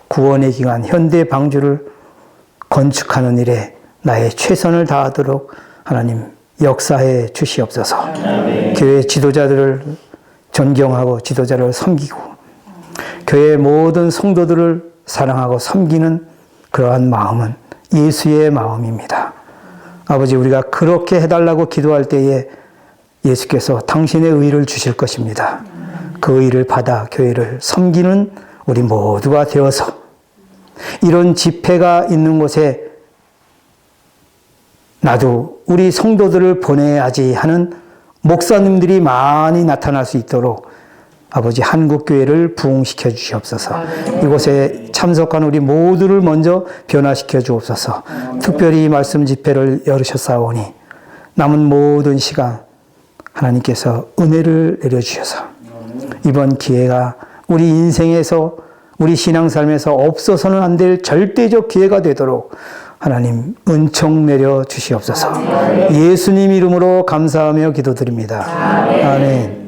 구원의 기관, 현대 방주를 건축하는 일에 나의 최선을 다하도록 하나님 역사해 주시옵소서. 아멘. 교회 지도자들을 존경하고 지도자를 섬기고 교회의 모든 성도들을 사랑하고 섬기는 그러한 마음은 예수의 마음입니다. 아버지, 우리가 그렇게 해달라고 기도할 때에 예수께서 당신의 의를 주실 것입니다. 그 의를 받아 교회를 섬기는 우리 모두가 되어서 이런 집회가 있는 곳에 나도 우리 성도들을 보내야지 하는 목사님들이 많이 나타날 수 있도록 아버지 한국교회를 부흥시켜 주시옵소서. 이곳에 참석한 우리 모두를 먼저 변화시켜 주옵소서. 특별히 말씀 집회를 열으셨사오니 남은 모든 시간 하나님께서 은혜를 내려주셔서 이번 기회가 우리 인생에서 우리 신앙삶에서 없어서는 안 될 절대적 기회가 되도록 하나님 은총 내려 주시옵소서. 예수님 이름으로 감사하며 기도드립니다. 아멘.